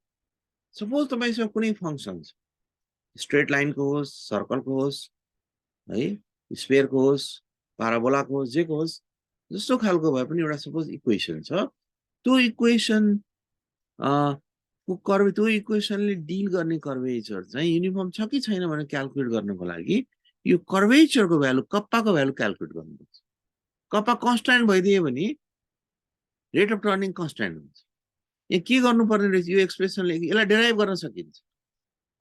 सपोज तपाईसँग कुनै फंक्सन छ स्ट्रेट लाइनको होस् सर्कलको होस् है स्फियरको होस् प्याराबोलाको होस् जेको होस् जस्तो खालको भए पनि एउटा सपोज इक्वेसन छ त्यो इक्वेसन त्यो इक्वेसनले डिल गर्ने कर्वेचर चाहिँ युनिफर्म छ कि छैन भनेर क्याल्कुलेट गर्नको लागि यो कर्वेचरको भ्यालु कप्पाको भ्यालु क्याल्कुलेट गर्नुपर्छ कप्पा कन्स्ट्यान्ट भइदियो भने रेट अफ टर्निङ कन्स्ट्यान्ट हुन्छ यहाँ के गर्नुपर्ने रहेछ यो एक्सप्रेसनले यसलाई डेराइभ गर्न सकिन्छ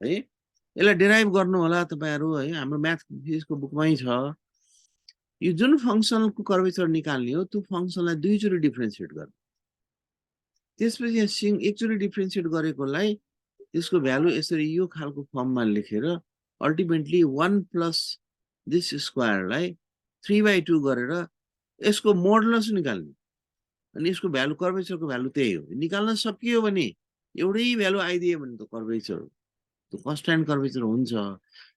है यसलाई डेराइभ गर्नु होला तपाईहरु है हाम्रो म्याथ फिजिक्सको बुकमै छ यो जुन फंक्सनको कर्वेचर निकाल्ने हो त्यो फंक्सनलाई दुईचोटी डिफरेन्शिएट गर्नु त्यसपछि एकचोटी डिफरेन्शिएट गरेकोलाई त्यसको भ्यालु यसरी यो खालको फर्ममा लेखेर अल्टिमेटली 1 प्लस दिस स्क्वायरलाई 3/2 गरेर यसको मोडुलस निकाल्ने अनि यसको भ्यालु कर्वेचरको भ्यालु त्यही हो निकाल्न सकियो भने एउटै भ्यालु आइदियो भने त कर्वेचर त्यो कन्स्ट्यान्ट कर्वेचर हुन्छ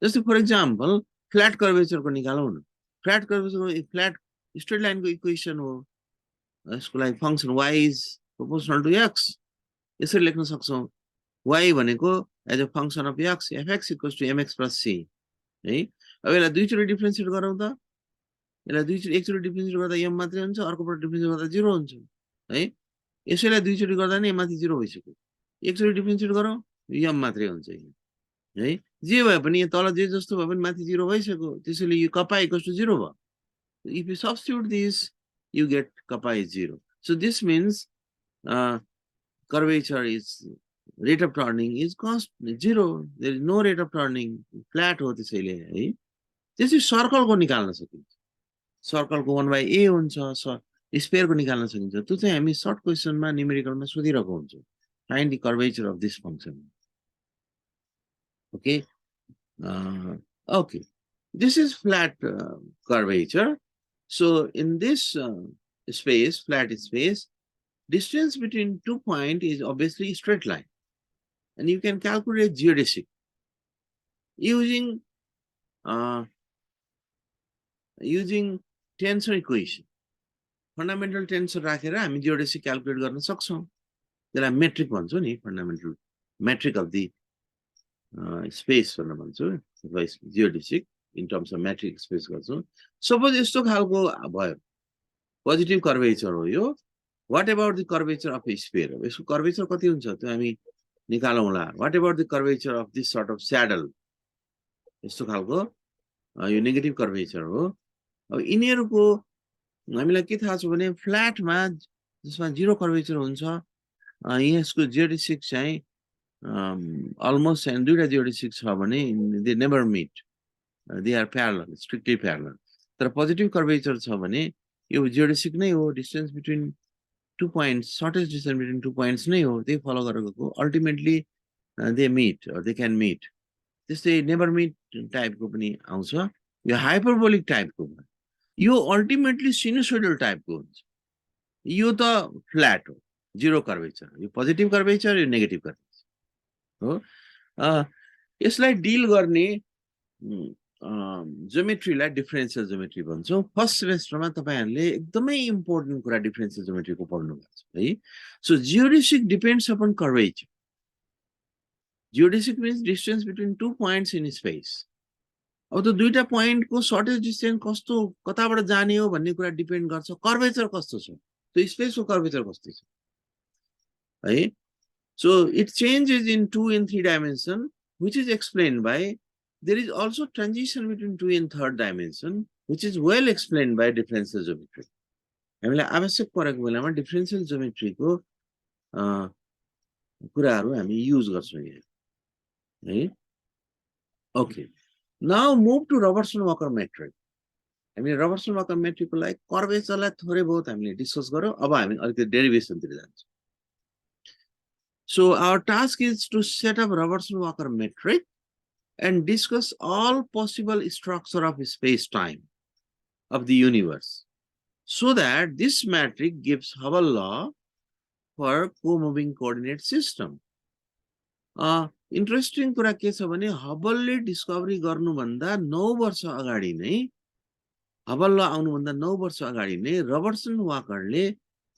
जस्तै फर एक्जाम्पल फ्ल्याट कर्वेचरको निकालौं न फ्ल्याट कर्वेचरको फ्ल्याट स्ट्रेट लाइनको इक्वेसन हो यसको लागि function y is proportional to x यसरी लेख्न सक्छौं y भनेको as a function of x fx equals to mx plus c है अब यसलाई दुईचोटी डिफरेन्शिएट गरौँ त यसलाई एकचोटी डिफरेन्शिएट गर्दा m मात्रै हुन्छ अर्कोपल्ट डिफरेन्शिएट गर्दा 0 हुन्छ है यसैलाई दुईचोटी गर्दा नि माथि 0 भइसक्यो एकचोटी डिफरेन्शिएट गरौँ m मात्रै हुन्छ है जे भए पनि तल जे जस्तो भए पनि माथि 0 भइसक्यो त्यसैले यो kappa equals to 0 भयो if you substitute this you get kappa is 0 so this means curvature is rate of turning is constant 0 there is no rate of turning flat हो त्यसैले है त्यसै सर्कलको निकाल्न सकिन्छ सर्कलको 1/a हुन्छ स्फियरको निकाल्न सकिन्छ त्यो चाहिँ हामी सर्ट क्वेशनमा न्यूमेरिकलमा सोधिरहेको हुन्छौं find the curvature of this function okay okay this is flat curvature so in this space flat space distance between 2 points is obviously a straight line and you can calculate geodesic using tensor equation fundamental tensor राखेर हामी geodesic calculate गर्न सक्छौं त्यसलाई metric भन्छौ नि fundamental metric of the space भनेर भन्छौ geodesic in terms of metric space गर्छौ सपोज यस्तो खालको भयो पोजिटिभ कर्वेचर हो यो What about the curvature of a sphere? यसको कर्वेचर कति हुन्छ त्यो हामी निकालौँला What about the curvature of this sort of saddle? यस्तो खालको यो नेगेटिभ कर्वेचर हो अब यिनीहरुको हामीलाई के थाहा छ भने फ्ल्याटमा जसमा 0 कर्वेचर हुन्छ यसको जियोडेसिक चाहिँ almost and दुईटा जियोडेसिक छ भने they never meet. They are parallel, strictly parallel. तर positive curvature छ भने यो जियोडेसिक नै हो, distance between 2 points, shortest distance between 2 points नै हो, त्यही follow गरेको ultimately they meet or they can meet. त्यस्तै never meet type को पनि आउँछ, यो hyperbolic type को भयो, यो ultimately sinusoidal type को हुन्छ, यो त flat हो, zero curvature, यो positive curvature, यो negative curvature हो। यसलाई डिल गर्ने ज्योमेट्रीलाई डिफरेन्शियल ज्योमेट्री भन्छौँ। फर्स्ट सेमेस्टरमा तपाईहरुले एकदमै इम्पोर्टेन्ट कुरा डिफरेन्शियल ज्योमेट्रीको पढ्नु भएको छ है। So geodesic depends upon curvature. Geodesic means distance between two points in space. अब त दुईटा पोइन्टको सर्टेस्ट डिस्टेन्स कस्तो कताबाट जाने हो भन्ने कुरा डिपेन्ड गर्छ कर्वेचर कस्तो छ, त्यो स्पेसको कर्वेचर कस्तो छ है। So it changes in 2 and 3 dimension, which is explained by, there is also transition between 2 and 3rd dimension, which is well explained by differential geometry. हामीलाई आवश्यक परेको बेलामा डिफरेन्शियल ज्योमेट्रीको कुराहरु हामी युज गर्छौं यहाँ है। Okay, now move to Robertson Walker metric. हामी रबर्टसन वाकर मेट्रिकको लागि कर्वेचरलाई थोरै बहुत हामीले डिस्कस गर्यौं, अब हामी अलिकति डेरिभेसनतिर जान्छौं। So our task is to set up Robertson Walker metric and discuss all possible structure of space-time of the universe, so that this metric gives Hubble law for co-moving coordinate system. Interesting कुरा के छ भने हबलले discovery गर्नुभन्दा 9 वर्ष अगाडि नै, Hubble ल आउनुभन्दा 9 वर्ष अगाडि नै रबर्टसन वाकरले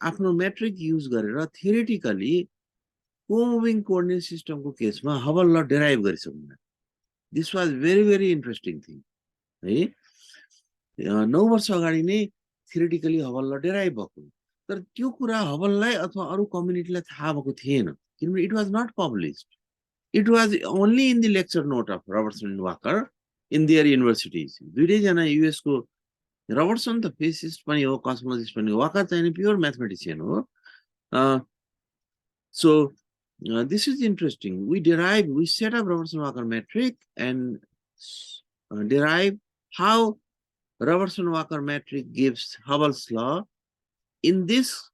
आफ्नो मेट्रिक युज गरेर थियोरेटिकली co-moving coordinate system को केसमा हबल ल डेराइभ गरिसक्नु। This was very interesting thing है। 9 वर्ष अगाडि नै थियोरेटिकली हबल ल डेराइभ भएको, तर त्यो कुरा हबललाई अथवा अरु कम्युनिटीलाई थाहा भएको थिएन, किनभने it was not published. It was only in the lecture note of Robertson Walker in their universities. दुईटै जना यूएस को, रबर्टसन त फिजिसिस्ट पनि हो, कस्मोलजिस्ट पनि हो, वाकर चाहिँ प्योर म्याथमेटिशियन हो। So this is interesting. We set up Robertson Walker metric and derive how Robertson Walker metric gives Hubble's law in this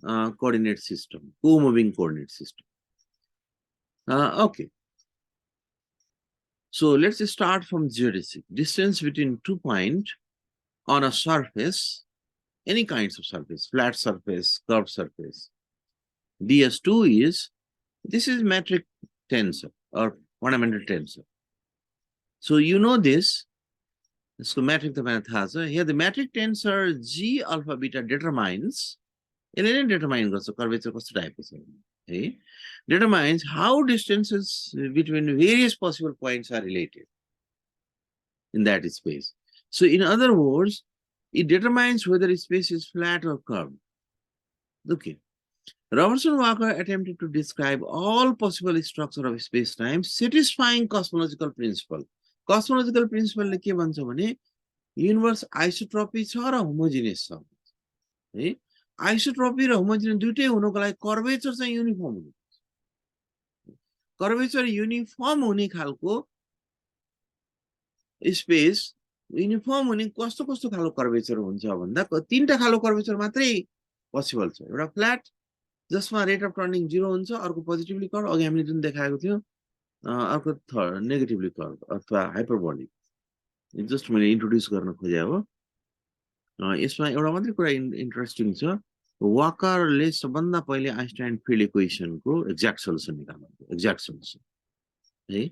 coordinate system, co-moving coordinate system. Okay. So let's start from geodesic. Distance between 2 points on a surface, any kinds of surface, flat surface, curved surface. DS2 is, this is metric tensor or fundamental tensor. So you know this metric here the metric tensor G alpha beta determines, curvature type determines how distances between various possible points are related in that space. So in other words, it determines whether a space is flat or curved. Okay. Robertson Walker attempted to describe all possible structure of space-time satisfying cosmological principle. Cosmological principle ले के भन्छ भने universe isotropy छ र homogeneous छ है। Isotropy र homogeneous दुईटै हुनको लागि कर्वेचर चाहिँ युनिफर्म हुनु। कर्वेचर युनिफर्म हुने खालको स्पेस, युनिफर्म हुने कस्तो कस्तो खालको कर्वेचर हुन्छ भन्दा तीनटा खालको कर्वेचर मात्रै पोसिबल छ। एउटा फ्ल्याट जसमा रेट अफ टर्निङ 0 हुन्छ, अर्को पोजिटिभली कर्व, अघि हामीले जुन देखाएको थियो, अर्को नेगेटिभली कर्व अथवा हाइपरबोलिक। जस्ट मैले इन्ट्रोड्युस गर्न खोजे हो। यसमा एउटा मात्रै कुरा इन्ट्रेस्टिङ छ, वाकरले सबभन्दा पहिले आइन्स्टाइन फिल्ड इक्वेसनको एक्ज्याक्ट सोलुसन निकाल्नु, एक्ज्याक्ट सोलुसन है,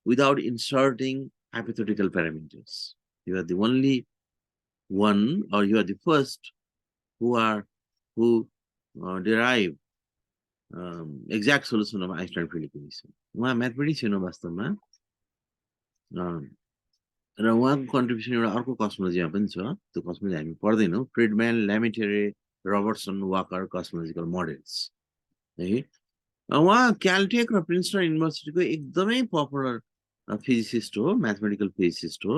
without inserting hypothetical parameters. You are the only one, or you are the first who derive exact solution of Einstein field equation. उहाँ म्याथमेटिशियन हो वास्तवमा, र उहाँको कन्ट्रिब्युसन एउटा अर्को कस्मोलोजीमा पनि छ, त्यो कस्मोलोजी हामी पढ्दैनौँ, फ्रिडम्यान, ल्यामिटेरे, रबर्टसन वाकर कस्मोलोजिकल मोडेल्स है। उहाँ क्यालटेक र प्रिन्सटन युनिभर्सिटीको एकदमै पपुलर फिजिसिस्ट हो, म्याथमेटिकल फिजिसिस्ट हो।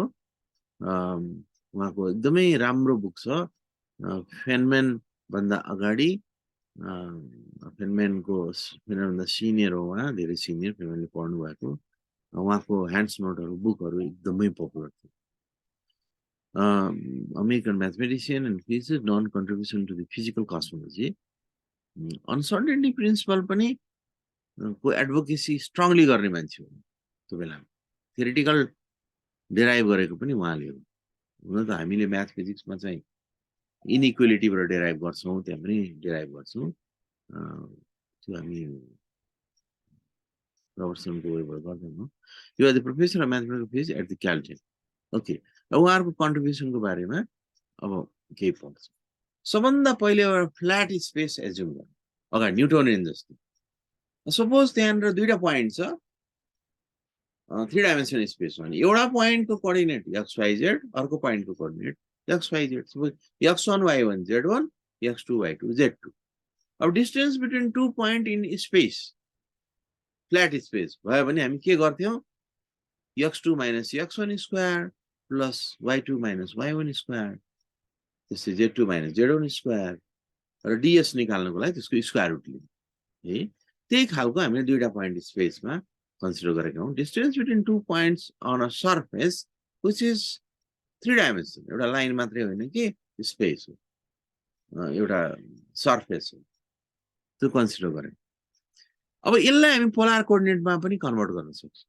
उहाँको एकदमै राम्रो बुक छ, फेनम्यान भन्दा अगाडि फेनम्यानभन्दा सिनियर हो उहाँ, धेरै सिनियर, फेनम्यानले पढ्नु भएको। उहाँको ह्यान्ड्स नोटहरू बुकहरू एकदमै पपुलर थियो। American mathematician and physicist, non-contribution to the physical cosmology. Uncertainty principle पनि को एडभोकेसी स्ट्रङली गर्ने मान्छे हो त्यो बेलामा। थ्योरिटिकल डेराइभ गरेको पनि उहाँले हो। हुन त हामीले म्याथ फिजिक्समा चाहिँ इनइक्वालिटीबाट डेराइभ गर्छौँ, त्यहाँ पनि डेराइभ गर्छौँ। त्यो हामी रबर्टसनको वेबाट गर्दैनौँ। You are the professor of mathematical physics at the Caltech. Okay, उहाँहरूको कन्ट्रिब्युसनको बारेमा अब केही पढ्छ। सबभन्दा पहिले एउटा फ्ल्याट स्पेस एज्युम गर्नु, अगाडि न्युटोनियन जस्तो। सपोज त्यहाँनिर दुईटा पोइन्ट छ, 3 डाइमेन्सनल स्पेसमा, एउटा पोइन्टको कोअर्डिनेट XYZ, अर्को पोइन्टको coordinate XYZ। Suppose X1 Y1 Z1, X2 Y2 Z2। अब distance between 2 point in space, flat space भयो भने हामी के गर्थ्यौँ, X2 minus X1 square plus Y2 minus Y1 square, त्यसै Z2 minus Z1 square र DS निकाल्नको लागि त्यसको स्क्वायर रुट लिनु है। त्यही खालको हामीले दुईटा पोइन्ट स्पेसमा कन्सिडर गरेका हौँ। Distance between 2 points on a surface which is 3 dimension, एउटा लाइन मात्रै होइन कि स्पेस हो, एउटा सर्फेस हो, त्यो कन्सिडर गरे। अब यसलाई हामी पोलर कोअर्डिनेटमा पनि कन्भर्ट गर्न सक्छौँ।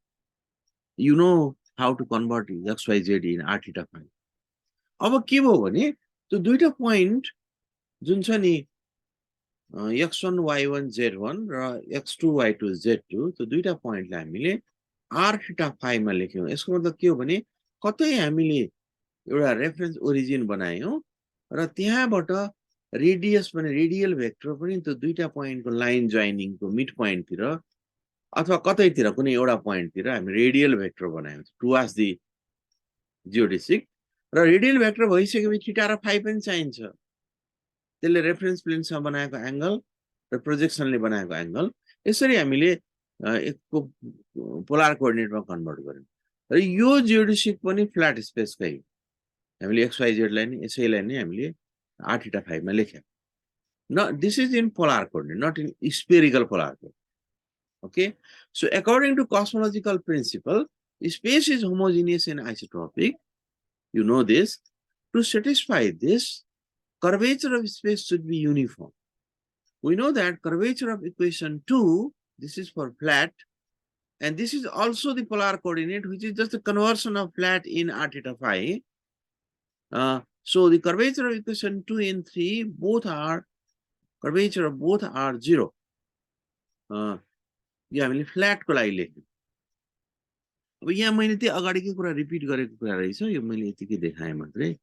You know how to convert XYZ in R theta phi. अब के भयो भने त्यो दुईटा पोइन्ट जुन छ नि X1 Y1 Z1 र X2 Y2 Z2, त्यो दुईटा पोइन्टलाई हामीले R theta phi मा लेख्यौँ। यसको मतलब के हो भने कतै हामीले एउटा रेफरेन्स ओरिजिन बनायौँ र त्यहाँबाट रेडियस पनि रेडियल भेक्टर पनि त्यो दुईटा पोइन्टको लाइन जोइनिङको मिड पोइन्टतिर अथवा कतैतिर कुनै एउटा पोइन्टतिर हामी रेडियल भेक्टर बनायौँ टुवार्ड्स दि जियोडेसिक। र रेडियल भेक्टर भइसकेपछि थीटा र फाइ पनि चाहिन्छ, त्यसले रेफरेन्स प्लेनसँग बनाएको एंगल र प्रोजेक्सनले बनाएको एंगल, यसरी हामीले एकको पोलर कोअर्डिनेटमा कन्भर्ट गर्यौँ। र यो जियोडेसिक पनि फ्ल्याट स्पेसकै हामीले XYZ लाई नि यसैलाई नै हामीले R theta phi मा लेख्यौँ। न this is in polar coordinate, not in spherical polar coordinate. Okay, so according to cosmological principle, space is homogeneous and isotropic. You know this. To satisfy this, curvature of space should be uniform. We know that curvature of equation 2, this is for flat, and this is also the polar coordinate, which is just a conversion of flat in R theta phi. So the curvature of equation 2 and 3, curvature of both are 0. यो हामीले फ्ल्याटको लागि लेख्यौँ। अब यहाँ मैले त्यही अगाडिकै कुरा repeat गरेको कुरा रहेछ, यो मैले यतिकै देखाएँ मात्रै।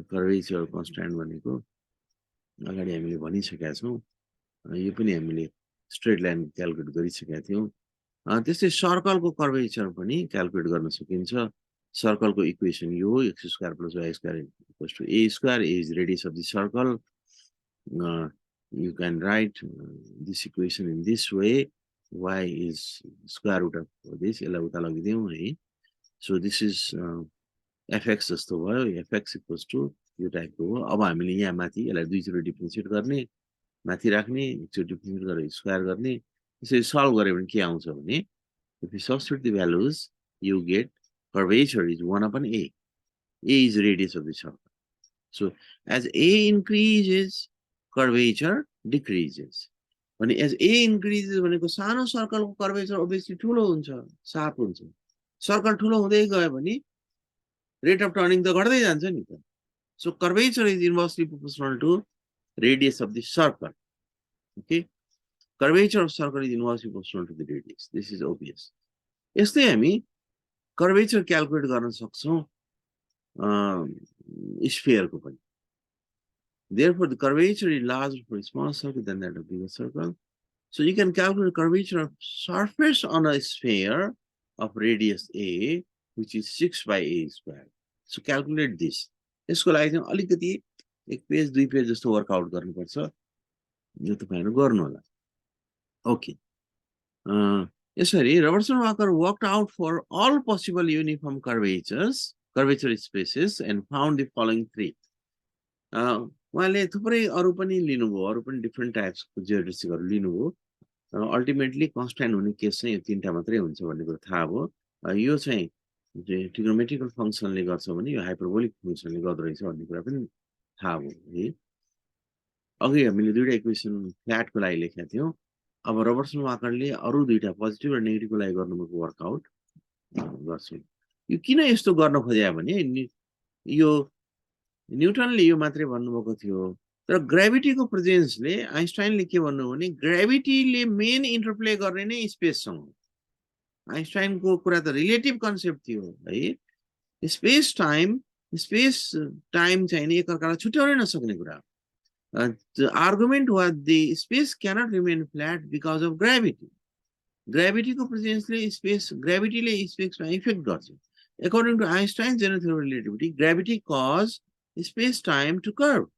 कर्वेचर कन्स्ट्यान्ट भनेको अगाडि हामीले भनिसकेका छौँ, यो पनि हामीले स्ट्रेट लाइन क्यालकुलेट गरिसकेका थियौँ। त्यस्तै सर्कलको कर्वेचर पनि क्यालकुलेट गर्न सकिन्छ। सर्कलको इक्वेसन यो हो, x square plus y square equals to a square, a is radius of the circle. You can write this equation in this way. Y is square root of this. So this is fx जस्तो भयो, fx equals to यो टाइपको हो। अब हामीले यहाँ माथि यसलाई दुईचोटि डिफरेन्सिएट गर्ने, माथि राख्ने, एकचोटि डिफरेन्सिएट गरेर स्क्वायर गर्ने। यसरी सल्भ गऱ्यो भने के आउँछ भने, if you substitute the values, you get curvature is 1 upon a. A is radius of the circle. So as a increases, curvature decreases. When as a increases, भनेको सानो सर्कलको कर्वेचर obviously ठुलो हुन्छ, शार्प हुन्छ। सर्कल ठुलो हुँदै गयो भने rate of turning त घट्दै जान्छ नि त। So curvature is inversely proportional to radius of the circle. Okay, curvature of circle is inversely proportional to the radius. This is obvious. यस्तै हामी कर्वेचर क्यालकुलेट गर्न सक्छौं स्फियर को पनि। Therefore, the curvature is larger for a small circle than that of a bigger circle. So you can calculate curvature of surface on a sphere of radius a, which is 6 by a square. So calculate this. यसको लागि चाहिँ अलिकति एक page दुई page जस्तो workout गर्नुपर्छ, यो तपाईहरु गर्नु होला। ओके, यसरी Robertson Walker worked out for all possible uniform curvature spaces and found the following three. उहाँले थुप्रै अरू पनि लिनुभयो, अरू पनि डिफ्रेन्ट टाइप्सको जियोडेसिकहरू लिनुभयो। अल्टिमेटली कन्स्ट्यान्ट हुने केस चाहिँ यो 3टा मात्रै हुन्छ भन्ने कुरा थाहा भयो। यो चाहिँ ट्रिग्नोमेट्रिकल फङ्सनले गर्छ भने यो हाइपरबोलिक फङ्सनले गर्दो रहेछ भन्ने कुरा पनि थाहा भयो है। अघि हामीले दुईटा इक्वेसन फ्ल्याटको लागि लेखेका थियौँ। अब रबर्टसन वाकरले अरू दुईटा पोजिटिभ र नेगेटिभको लागि गर्नुभएको वर्कआउट गर्छौँ। यो किन यस्तो गर्न खोज्या भने यो न्युटनले यो मात्रै भन्नुभएको थियो, तर ग्राभिटीको प्रेजेन्सले आइन्स्टाइनले के भन्नु भने ग्राभिटीले मेन इन्टरप्ले गर्ने नै स्पेससँग। आइन्स्टाइनको कुरा त रिलेटिभ कन्सेप्ट थियो है, स्पेस टाइम चाहिँ नि एकअर्कालाई छुट्याउनै नसक्ने कुरा। The argument was the space cannot remain flat because of gravity. Gravity को प्रेजेन्सले स्पेस ग्राभिटीले स्पेसमा इफेक्ट गर्छ। According to Einstein's general theory of relativity, gravity cause space time to curve.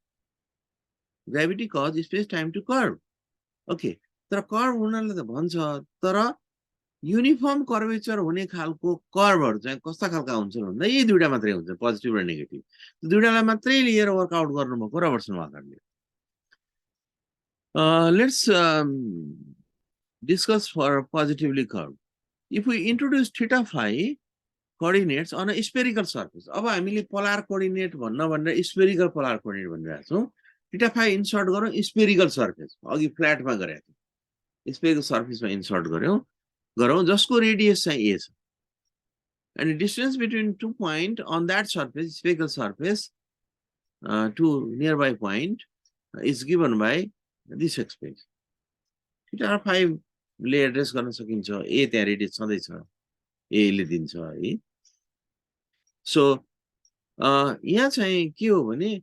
Gravity cause space time to curve. Okay, तर curve हुनाले त भन्छ, तर uniform curvature हुने खालको कर्भहरू चाहिँ कस्ता खालका हुन्छन् भन्दा यी दुईटा मात्रै हुन्छ, पोजिटिभ र नेगेटिभ। दुईटालाई मात्रै लिएर वर्कआउट गर्नुभएको रबर्टसन वाकरले। Let's discuss for positively curved. If we introduce theta phi coordinates on a spherical surface, अब हामीले polar coordinate भन्न भनेर spherical polar coordinate भनिरहेको छौँ। theta phi insert गरौँ spherical surface, अघि फ्ल्याटमा गरेको थियौँ, spherical surface मा insert गरौँ जसको रेडियस चाहिँ a छ, and distance between 2 points on that surface, spherical surface, to nearby point is given by this expression. theta phi ले एड्रेस गर्न सकिन्छ, ए त्यहाँ रेडियस छँदै छ, ए ले दिन्छ है। सो यहाँ चाहिँ के हो भने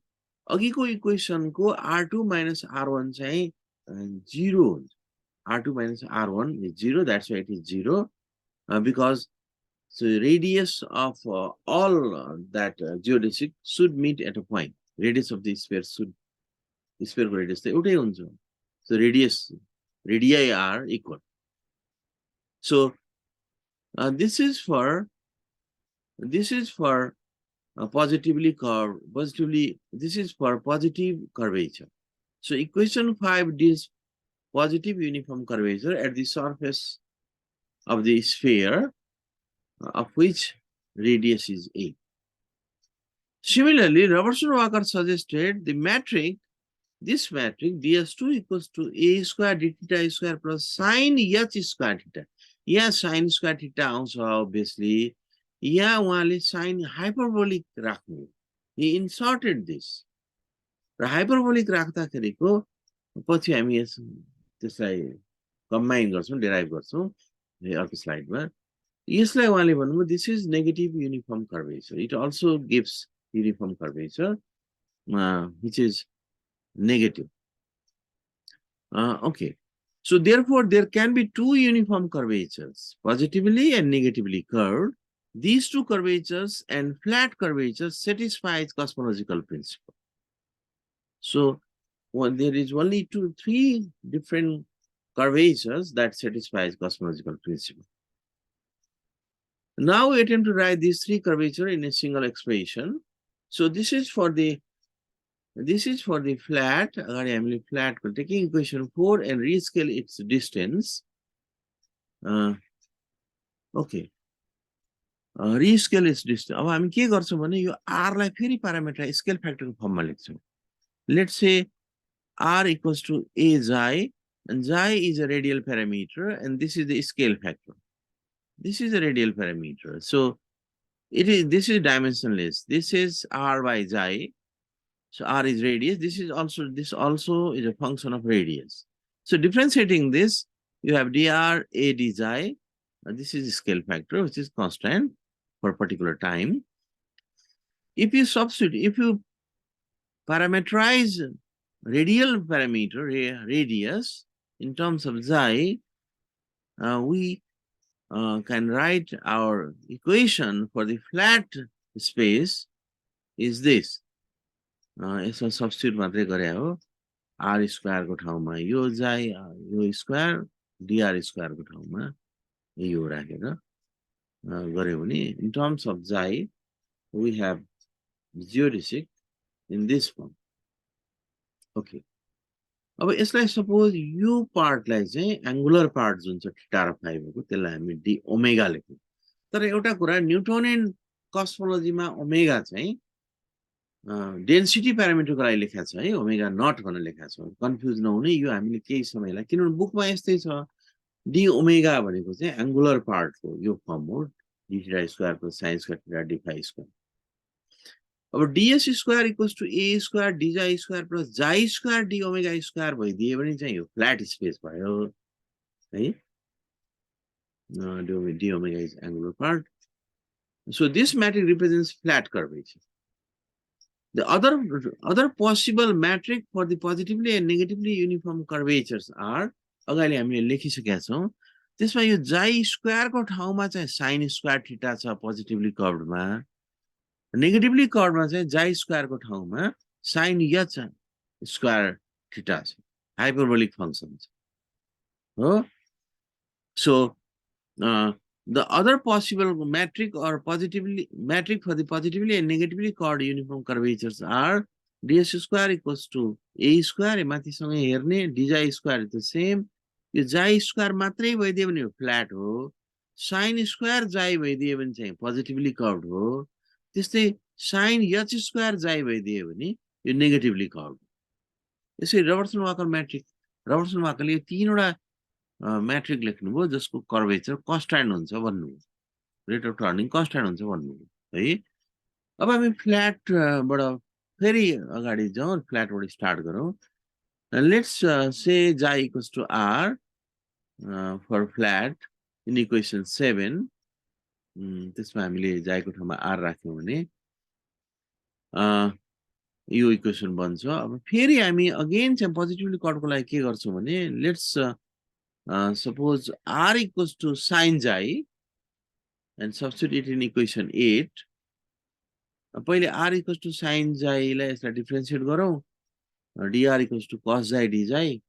अघिको इक्वेसनको r2 minus r1 चाहिँ 0 हुन्छ। r2 minus r1 is 0, that's why it is 0, because so radius of all that geodesic should meet at a point. Radius of the sphere should, sphere radius त एउटै हुन्छ, so radii are equal. So this is for positively curved, this is for positive curvature. So equation 5 deals positive uniform curvature at the surface of the sphere of which radius is a. Similarly, Robertson Walker suggested the metric, this metric ds2 equals to a square d theta square plus sin h square theta. यहाँ sin square theta आउँछ obviously, यहाँ उहाँले sin hyperbolic राख्नु, he inserted this, र hyperbolic राख्दाखेरिको पछि हामी त्यसलाई combine गर्छौं, डेराइभ गर्छौं अर्को स्लाइडमा। यसलाई उहाँले भन्नुभयो this is negative uniform curvature, it also gives uniform curvature which is negative. Okay, so therefore there can be two uniform curvatures, positively and negatively curved. These two curvatures and flat curvatures satisfies cosmological principle. So there is only three different curvatures that satisfies cosmological principle. Now we attempt to write these three curvatures in a single expression. So this is for the flat, flat, taking equation 4 and rescale its distance. Okay. Rescale its distance. अब हामी के गर्छौं भने यो r लाई फेरि parameter scale फ्याक्टरको फर्ममा लेख्छौं. Let's say r equals to a xi, and xi is a radial parameter, and this is the scale factor. This is a radial parameter. So this is dimensionless. This is r by xi. So r is radius. This also is a function of radius. So differentiating this, you have dr a d xi. This is a scale factor, which is constant for a particular time. If you substitute, if you parameterize radial parameter, radius, in terms of xi, we can write our equation for the flat space is this. यसमा substitute मात्रै गरे हो, r square को ठाउँमा यो xi, यो square dr square को ठाउँमा यो राखेर गरे भने in terms of xi we have geodesic in this form. Okay अब यसलाई सपोज यो पार्टलाई चाहिँ एङ्गुलर पार्ट जुन छ थीटा र फाइ भएको त्यसलाई हामी डी ओमेगा लेख्यौँ तर एउटा कुरा न्यूटोनियन कस्मोलोजीमा ओमेगा चाहिँ डेन्सिटी प्यारामिटरको लागि लेखा छ है ओमेगा नट भनेर लेखा छ कन्फ्युज नहुने यो हामीले केही समयलाई किनभने बुकमा यस्तै छ डी ओमेगा भनेको चाहिँ एङ्गुलर पार्टको यो फर्म हो d theta square plus sine square theta d phi square अब DS square equals to a square d chi square plus chi square d omega square भइदिए भने चाहिँ यो फ्ल्याट स्पेस भयो है d omega is angular part so this metric represents flat curvature. The other possible metric for the positively and negatively uniform curvatures are अगाडि हामीले लेखिसकेका छौँ त्यसमा यो जाई स्क्वायरको ठाउँमा चाहिँ साइन स्क्वायर थीटा छ पोजिटिभली कर्भमा नेगेटिभली कर्भमा चाहिँ जाई स्क्वायरको ठाउँमा साइन एच स्क्वायर थीटा छ हाइपरबोलिक फंक्सन छ हो so the other possible metric or metric for the positively and negatively chord uniform curvatures are ds square equals to a square माथिसँगै हेर्ने dj square is the same यो जाई square मात्रै भइदियो भने यो फ्ल्याट हो साइन स्क्वायर जाई भइदियो भने चाहिँ पोजिटिभली कर्भड हो त्यस्तै साइन एच स्क्वायर जाई भइदियो भने यो नेगेटिभली कर्भड यसै रबर्टसन वाकर म्याट्रिक रबर्टसन वाकरले यो तीनवटा म्याट्रिक लेख्नुभयो जसको कर्वेचर कन्स्ट्यान्ट हुन्छ भन्नुभयो रेट अफ टर्निङ कन्स्ट्यान्ट हुन्छ भन्नुभयो है अब हामी फ्ल्याटबाट फेरि अगाडि जाउँ फ्ल्याटबाट स्टार्ट गरौँ let's say xi equals to r for flat in equation 7 त्यसमा हामीले जाईको ठाउँमा आर राख्यौँ भने यो इक्वेसन बन्छ अब फेरि हामी अगेन चाहिँ पोजिटिभली कर्डको लागि के गर्छौँ भने let's suppose r equals to sin xi and substitute in equation 8 पहिले r equals to sin xi लाई यसलाई डिफरेन्शिएट गरौँ dr equals to cos xi dxi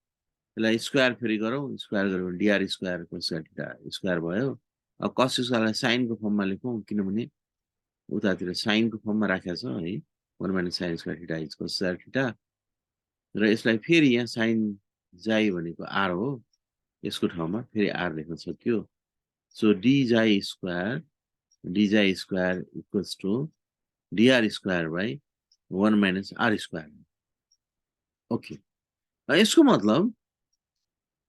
यसलाई स्क्वायर फेरि गरौँ स्क्वायर गऱ्यौँ dr square cos theta square भयो अब cos स्क्वायरलाई साइनको फर्ममा लेखौँ किनभने उतातिर साइनको फर्ममा राखेको छ है 1 - sin square theta is cos square theta र यसलाई फेरि यहाँ sin xi भनेको r हो यसको ठाउँमा फेरि आर लेख्न सक्यो so dxi square equals to dr square by 1 - r square okay यसको मतलब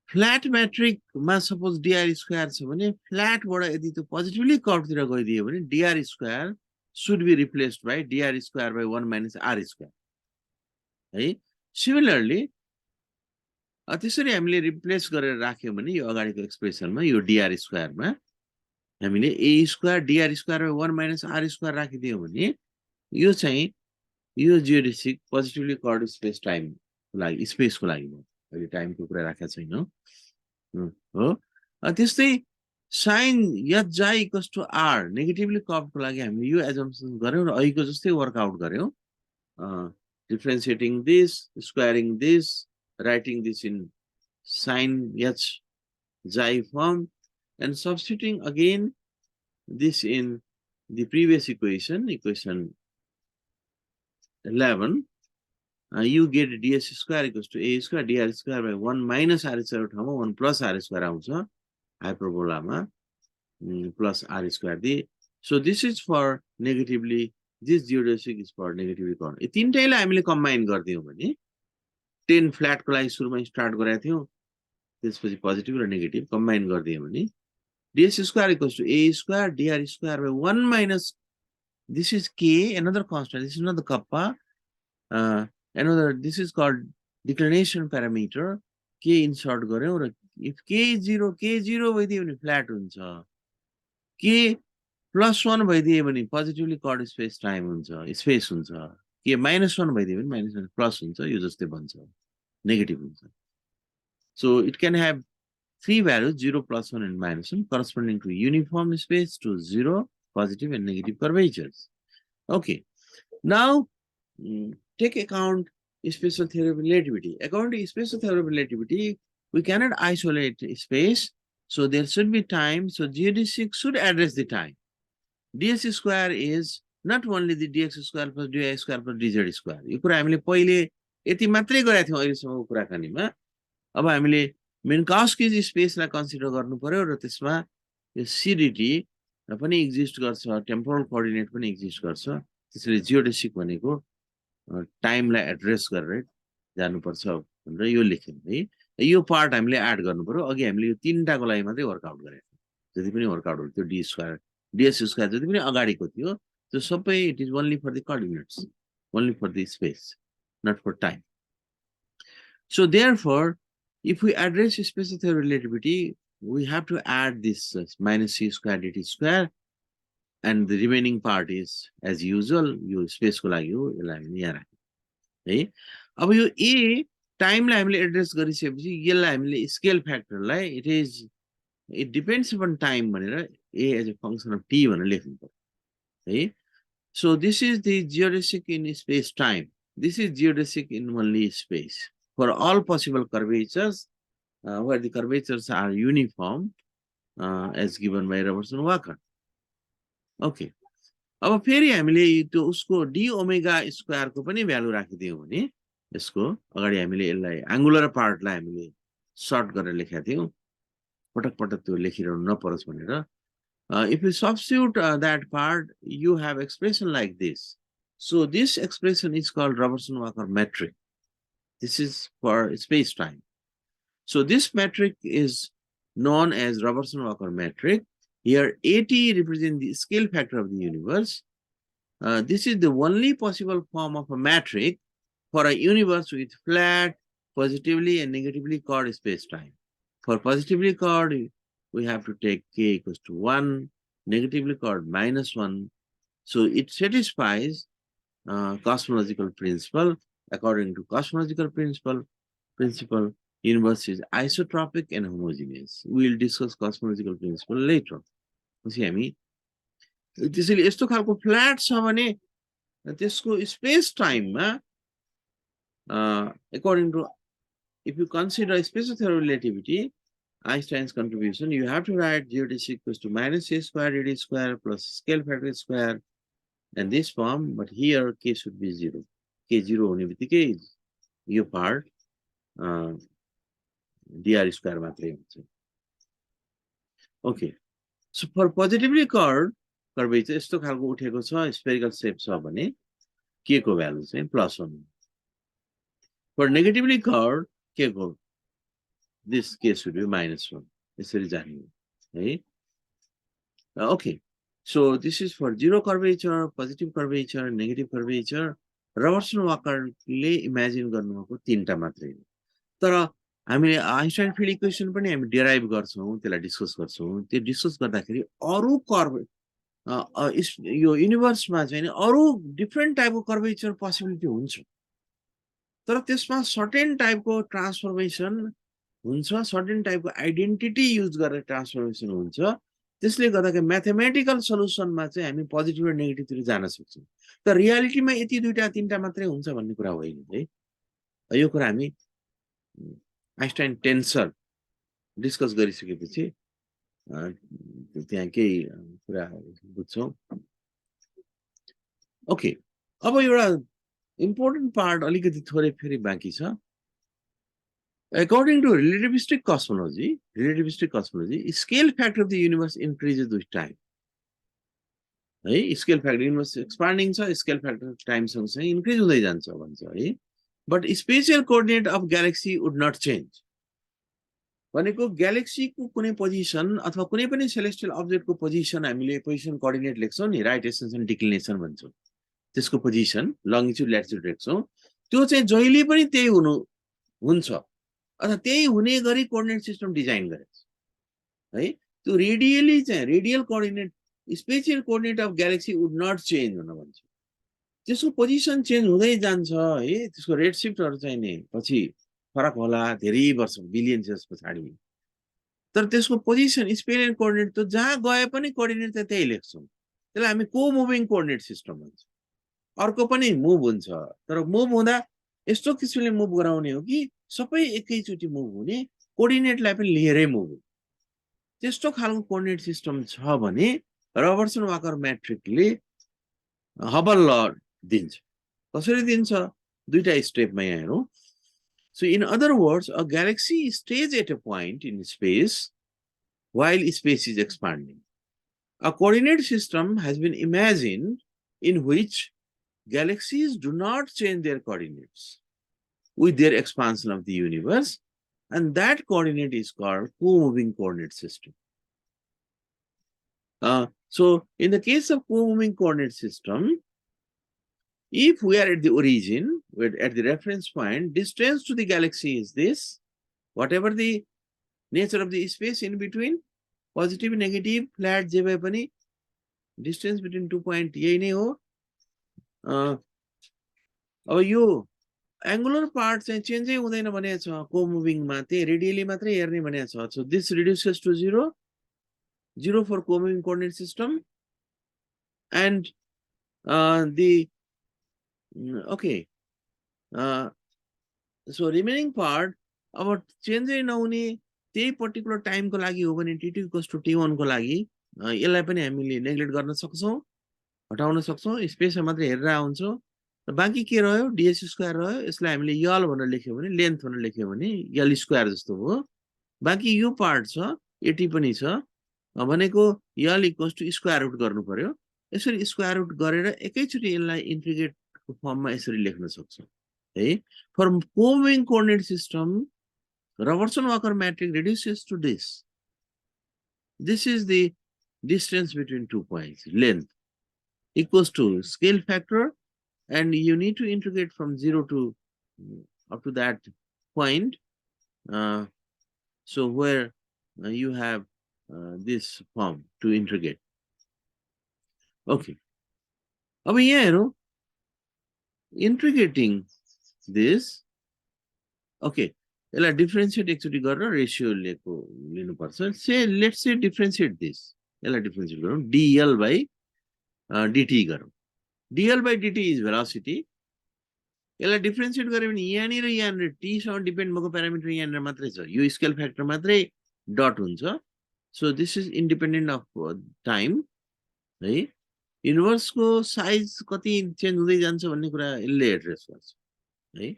फ्ल्याट म्याट्रिकमा सपोज dr स्क्वायर छ भने फ्ल्याटबाट यदि त्यो पोजिटिभली कर्भतिर गइदियो भने dr square should be replaced by dr square by 1 - r square है सिमिलरली त्यसरी हामीले रिप्लेस गरेर राख्यौँ भने यो अगाडिको एक्सप्रेसनमा यो dr स्क्वायरमा हामीले a square dr square by 1 - r square राखिदियौँ भने यो चाहिँ यो जियोडेसिक पोजिटिभली कर्ड स्पेस टाइमको लागि स्पेसको लागि हो अहिले टाइमको कुरा राखेको छैन हो त्यस्तै साइन एच जाई इक्वल्स टु आर नेगेटिभली कर्भको लागि हामीले यो एजम्पसन गर्यौँ र अहिलेको जस्तै वर्कआउट गर्यौँ differentiating this squaring this writing this in sin h xi form and substituting again this in the previous equation 11 you get ds square equals to a square dr square by 1 - r square ठाउँमा 1 + r square आउँछ हाइपरबोलामा plus r square दिए so this is for negatively this geodesic is for negatively current यो तीनटैलाई हामीले combine गर्दियौँ भने 10 फ्ल्याटको लागि सुरुमा start गरेका थियौँ त्यसपछि पोजिटिभ र नेगेटिभ कम्बाइन गरिदियौँ भने ds square equals to a square dr square by 1 - this is k another constant this is not the kappa another this is called declination parameter k insert गर्यौँ र if k0 भइदियो भने flat हुन्छ k +1 भइदियो भने positively chord space time हुन्छ space हुन्छ k -1 भइदियो भने -1 प्लस हुन्छ यो जस्तै बन्छ नेगेटिभ हुन्छ so it can have three values 0 +1 and -1 corresponding to uniform space to 0 positive and negative curvatures okay now take account special theory of relativity according to special theory of relativity we cannot isolate space so there should be time so geodesic should address the time ds square is not only the dx square plus dy square plus dz square यो कुरा हामीले पहिले यति मात्रै गरेका थियौँ अहिलेसम्मको कुराकानीमा। अब हामीले मिन्काउस्की स्पेसलाई कन्सिडर गर्नु पर्यो र त्यसमा यो CDT पनि एक्जिस्ट गर्छ, टेम्पोरल कोअर्डिनेट पनि एक्जिस्ट गर्छ। त्यसैले जियोडेसिक भनेको टाइमलाई एड्रेस गरेर जानुपर्छ भनेर यो लेख्यौँ है। यो पार्ट हामीले एड गर्नु पर्यो। अघि हामीले यो तीनटाको लागि मात्रै वर्कआउट गरेको जति पनि वर्कआउट हो त्यो DS स्क्वायर जति पनि अगाडिको थियो त्यो सबै it is only for the coordinates, only for the space, not for time. So therefore, if we address special theory relativity, we have to add this minus c square dt square, and the remaining part is as usual. You space को लागि हो यसलाई हामी यहाँ राख्यौं है। अब यो a टाइमलाई हामीले एड्रेस गरिसकेपछि यसलाई हामीले scale फ्याक्टरलाई it depends upon time भनेर a as a function of t भनेर लेख्नु पर्यो है। So this is the geodesic in space time. This is geodesic in only space. For all possible curvatures, where the curvatures are uniform, as given by Robertson Walker. Okay. अब फेरि हामीले त्यो उसको d omega square को पनि value राखिदियौं भने यसको अगाडि हामीले यसलाई एंगुलर पार्टलाई हामीले सर्ट गरेर लेखेका थियौं, पटक पटक त्यो लेखिरहनु नपरोस् भनेर। If you substitute that part, you have expression like this. So this expression is called Robertson-Walker metric. This is for space-time. So this metric is known as Robertson-Walker metric. Here AT represents the scale factor of the universe. This is the only possible form of a metric for a universe with flat, positively and negatively chord space-time. For positively chord, we have to take k equals to 1, negatively chord -1. So it satisfies cosmological principle. According to cosmological principle, universe is isotropic and homogeneous. We will discuss cosmological principle later. त्यसैले यस्तो खालको flat छ भने त्यसको space टाइममा according to, if you consider special theory relativity, Einstein's contribution, you have to write geodesic equals to minus a square dt square plus scale factor square and this form, but here k should be 0. K 0 हुने बित्तिकै यो part dr square मात्रै हुन्छ। Okay, so for positively curved curvature यस्तो खालको उठेको छ, spherical shape छ भने k को भ्यालु चाहिँ +1। For negatively curved k को this case should be -1. यसरी जाने है। Okay, so this is for zero curvature, positive curvature, negative curvature. Robertson Walker ले इमेजिन गर्नुभएको तीनटा मात्रै हो। तर हामीले आइन्स्टाइन फिल्ड इक्वेसन पनि हामी डेराइभ गर्छौं, त्यसलाई डिस्कस गर्छौं। त्यो डिस्कस गर्दाखेरि अरु कर्व यो युनिभर्समा चाहिँ अरु डिफरेन्ट टाइपको कर्वेचर पोसिबिलिटी हुन्छ, तर त्यसमा सर्टेन टाइपको ट्रान्सफर्मेसन हुन्छ, सर्टेन टाइपको आइडेन्टिटी युज गरेर ट्रान्सफर्मेसन हुन्छ। त्यसले गर्दाखेरि म्याथमेटिकल सल्युसनमा चाहिँ हामी पोजिटिभ र नेगेटिभ तिर जान सक्छौं, तर रियालिटीमा यति दुईटा तीनटा मात्रै हुन्छ भन्ने कुरा होइन है। यो कुरा हामी आइन्स्टाइन टेन्सर डिस्कस गरिसकेपछि त्यहाँ केही कुरा बुझ्छौं। ओके, अब एउटा इम्पोर्टेन्ट पार्ट अलिकति थोरै फेरि बाँकी छ। According to relativistic cosmology, scale factor of the universe increases with time. है, scale factor universe expanding छ, scale factor time सँगसँगै increase हुँदै जान्छ भन्छ है। But spatial coordinate of galaxy would not change. भनेको ग्यालेक्सी को कुनै पोजिसन अथवा कुनै पनि सेलेस्टियल अब्जेक्ट को पोजिसन हामीले पोजिसन कोअर्डिनेट लेख्छौं नि, राइट एसेन्सन डिक्लिनेसन भन्छौं, त्यसको पोजिसन लंगिट्युड ल्याटिट्युड लेख्छौं, त्यो चाहिँ जहिले पनि त्यही हुन्छ अथवा त्यही हुने गरी कोअर्डिनेट सिस्टम डिजाइन गरेछ है। त्यो रेडियली चाहिँ radial coordinate spatial coordinate of galaxy would not change भनेर भन्छ। त्यसको पोजिसन चेन्ज हुँदै जान्छ है, त्यसको रेड शिफ्टहरु चाहिँ नि पछि फरक होला, धेरै वर्ष बिलियन इयर्स पछाडी, तर त्यसको पोजिसन स्पेसियल कोअर्डिनेट त जहाँ गए पनि कोअर्डिनेट त त्यही लेख्छौं। त्यसलाई हामी कोमुभिङ कोअर्डिनेट सिस्टम भन्छ। अर्को पनि मुभ हुन्छ, तर मुभ हुँदा यस्तो किसिमले मुभ गराउने हो कि सबै एकैचोटी मुभ हुने, कोअर्डिनेटलाई पनि लिएरै मुभ हुने। त्यस्तो खालको कोअर्डिनेट सिस्टम छ भने रबर्टसन वाकर म्याट्रिकले हबल ल दिन्छ। कसरी दिन्छ? दुईटा स्टेपमा यहाँ हेरौँ. So in other words, a galaxy stays at a point in space while space is expanding. A coordinate system has been imagined in which galaxies do not change their coordinates with their expansion of the universe, and that coordinate is called co-moving coordinate system. So in the case of co-moving coordinate system, if we are at the origin, at the reference point, distance to the galaxy is this. Whatever the nature of the space in between, positive, negative, flat, जे भए पनि distance between 2 point यही नै हो. अब यो angular part चाहिँ चेन्जै हुँदैन भनेको छ co-movingमा, त्यही रेडियली मात्रै हेर्ने भनेको छ. So this reduces to 0 for co-moving coordinate system, and okay, so remaining part अब चेन्जै नहुने त्यही पर्टिकुलर टाइमको लागि हो भने t2 = t1 को लागि यसलाई पनि हामीले नेग्लेक्ट गर्न सक्छौं, हटाउन सक्छौं, स्पेसमा मात्र हेरेर हुन्छौं. बाँकी के रह्यो, ds² रह्यो. यसलाई हामीले यल भनेर लेख्यौ भने, लेन्थ भनेर लेख्यौ भने l² जस्तो हो. बाँकी यो पार्ट छ, at पनि छ, भनेको l = स्क्वायर रुट गर्नु पर्यो. यसरी स्क्वायर रुट गरेर एकैचोटी यसलाई इन्टिग्रेट फर्ममा यसरी लेख्न सक्छौं है. For co-moving coordinate system, Robertson Walker metric reduces to this. This is the distance between 2 points, length, equals to scale factor, and you need to integrate from 0 to up to that point. So where you have this form to integrate. Okay. अब यहाँ हेरौँ, integrating this. Okay. यसलाई differentiate एकचोटी गरेर ratio लिनुपर्छ. से let's say differentiate this. यसलाई differentiate गरौँ, dl/dt गरौँ. dl/dt is velocity. यसलाई डिफरेन्शिएट गरे भने यहाँनिर यहाँनिर t सँग डिपेन्ड भएको प्यारामिटर यहाँनिर मात्रै छ. यो स्केल फ्याक्टर मात्रै डट हुन्छ. So this is independent of time है. युनिभर्सको साइज कति चेन्ज हुँदै जान्छ भन्ने कुरा यसले एड्रेस गर्छ है.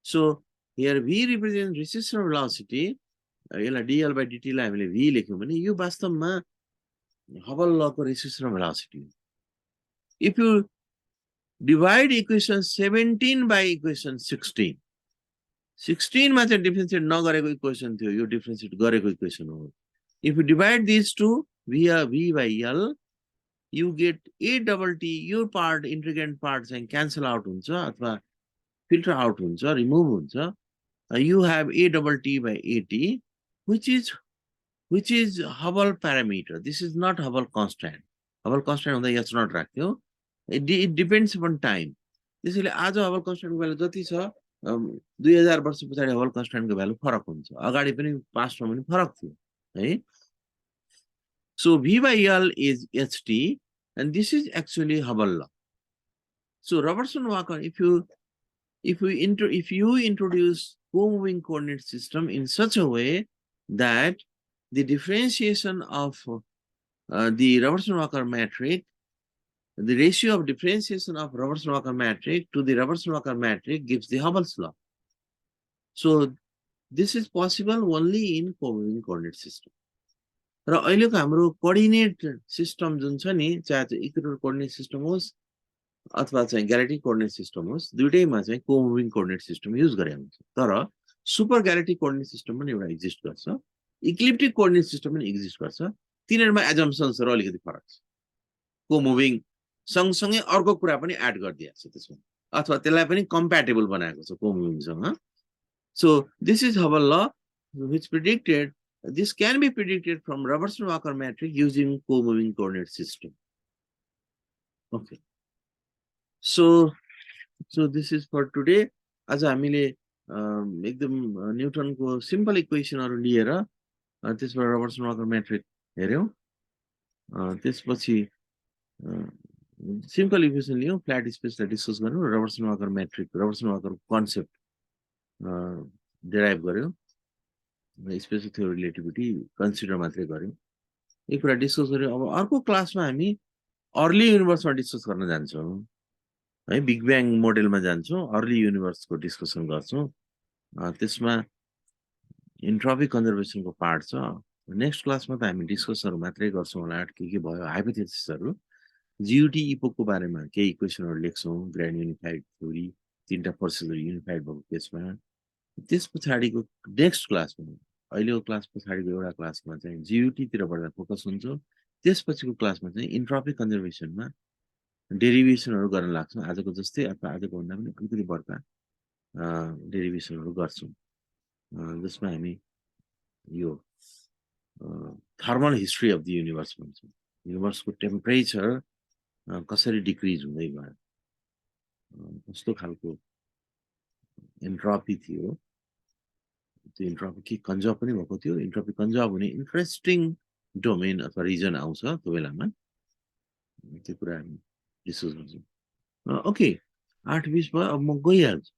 So here v represents recessional velocity. यसलाई dl/dt लाई हामीले v लेख्यौं भने यो वास्तवमा Hubble लको recessional velocity. If you divide equation 17 by equation 16, 16 मा चाहिँ डिफरेन्शिएट नगरेको इक्वेसन थियो, यो डिफरेन्शिएट गरेको इक्वेसन हो. If you divide these two via v by l, you get a/t. यो पार्ट, इंटीग्रेंड पार्ट चाहिँ क्यान्सल आउट हुन्छ अथवा फिल्टर आउट हुन्छ, रिमुभ हुन्छ. You have a/t by at, which is Hubble parameter. This is not Hubble constant. Hubble constant हुँदा यहाँ not राख्यो. It depends upon time. त्यसैले आज Hubble constant को भ्यालु जति छ, 2000 वर्ष पछाडि Hubble constant को भ्यालु फरक हुन्छ. अगाडि पनि पास्टमा पनि फरक थियो है. So v by l is ht, and this is actually Hubble law. So Robertson Walker, if you introduce co-moving coordinate system in such a way that the differentiation of the Robertson Walker metric, the ratio of differentiation of Robertson Walker metric to the Robertson Walker metric gives the Hubble's law. So this is possible only in co-moving coordinate system. र अहिलेको हाम्रो coordinate system जुन छ नि, चाहे त्यो equator coordinate system होस् अथवा चाहिँ ग्यालेक्टिक कोअर्डिनेट सिस्टम होस्, दुईटैमा चाहिँ कोमुभिङ कोअर्डिनेट सिस्टम युज गरे हुन्छ. तर सुपर ग्यालेक्टिक कोअर्डिनेट सिस्टम पनि एउटा एक्जिस्ट गर्छ, इक्लिप्टिक कोअर्डिनेट सिस्टम पनि एक्जिस्ट गर्छ. तिनीहरुमा एजम्पसन्सहरु अलिकति फरक छ. कोमुभिङ सँगसँगै अर्को कुरा पनि एड गरिदिएको छ त्यसमा, अथवा त्यसलाई पनि कम्प्याटेबल बनाएको छ कोमुभिङसँग. सो दिस इज हबल ल which predicted, this can be predicted from Robertson Walker metric using co-moving coordinate system. Okay. So this is for today. आज हामीले एकदम न्यूटनको सिम्पल इक्वेसनहरु लिएर त्यसबाट रबर्टसन वाकर मेट्रिक हेर्यौं. त्यसपछि सिम्पल इक्वेसन लियौं, फ्ल्याट स्पेसलाई डिस्कस गर्यौं, Robertson Walker metric, Robertson Walker concept derive गर्यौं, स्पेशल थ्योरी रिलेटिभिटी कन्सिडर मात्रै गर्यौं. एक कुरा डिस्कस गर्यौं. अब अर्को क्लासमा हामी अर्ली युनिभर्समा डिस्कस गर्न जान्छौं है बिग ब्याङ मोडेलमा जान्छौँ अर्ली युनिभर्सको डिस्कसन गर्छौँ त्यसमा इन्ट्रोपी कन्जर्भेसनको पार्ट छ नेक्स्ट क्लासमा त हामी डिस्कसहरू मात्रै गर्छौँ होला के भयो हाइपोथेसिसहरू जियुटी इपोकको बारेमा केही इक्वेसनहरू लेख्छौँ ग्रान्ड युनिफाइड थ्योरी 3टा फोर्सेसहरू युनिफाइड भएको केसमा त्यस पछाडिको नेक्स्ट क्लासमा अहिलेको क्लास पछाडिको एउटा क्लासमा चाहिँ जियुटीतिर बढ्दा फोकस हुन्छ त्यसपछिको क्लासमा चाहिँ इन्ट्रोपी कन्जर्भेसनमा डेरिभेसनहरू गर्न लाग्छौँ आजको जस्तै अथवा आजको भन्दा पनि अलिकति बढ्ता डेरिभेसनहरू गर्छौँ जसमा हामी यो thermal history of the universe भन्छौँ युनिभर्सको टेम्परेचर कसरी डिक्रिज हुँदै गयो कस्तो खालको इन्ट्रोपी थियो त्यो इन्ट्रोपी के कन्जर्भ पनि भएको थियो इन्ट्रोपी कन्जर्भ हुने इन्ट्रेस्टिङ डोमेन अथवा रिजन आउँछ त्यो बेलामा त्यो कुरा हामी डिस्कस गर्छौँ ओके 8:20 भयो अब म गइहाल्छु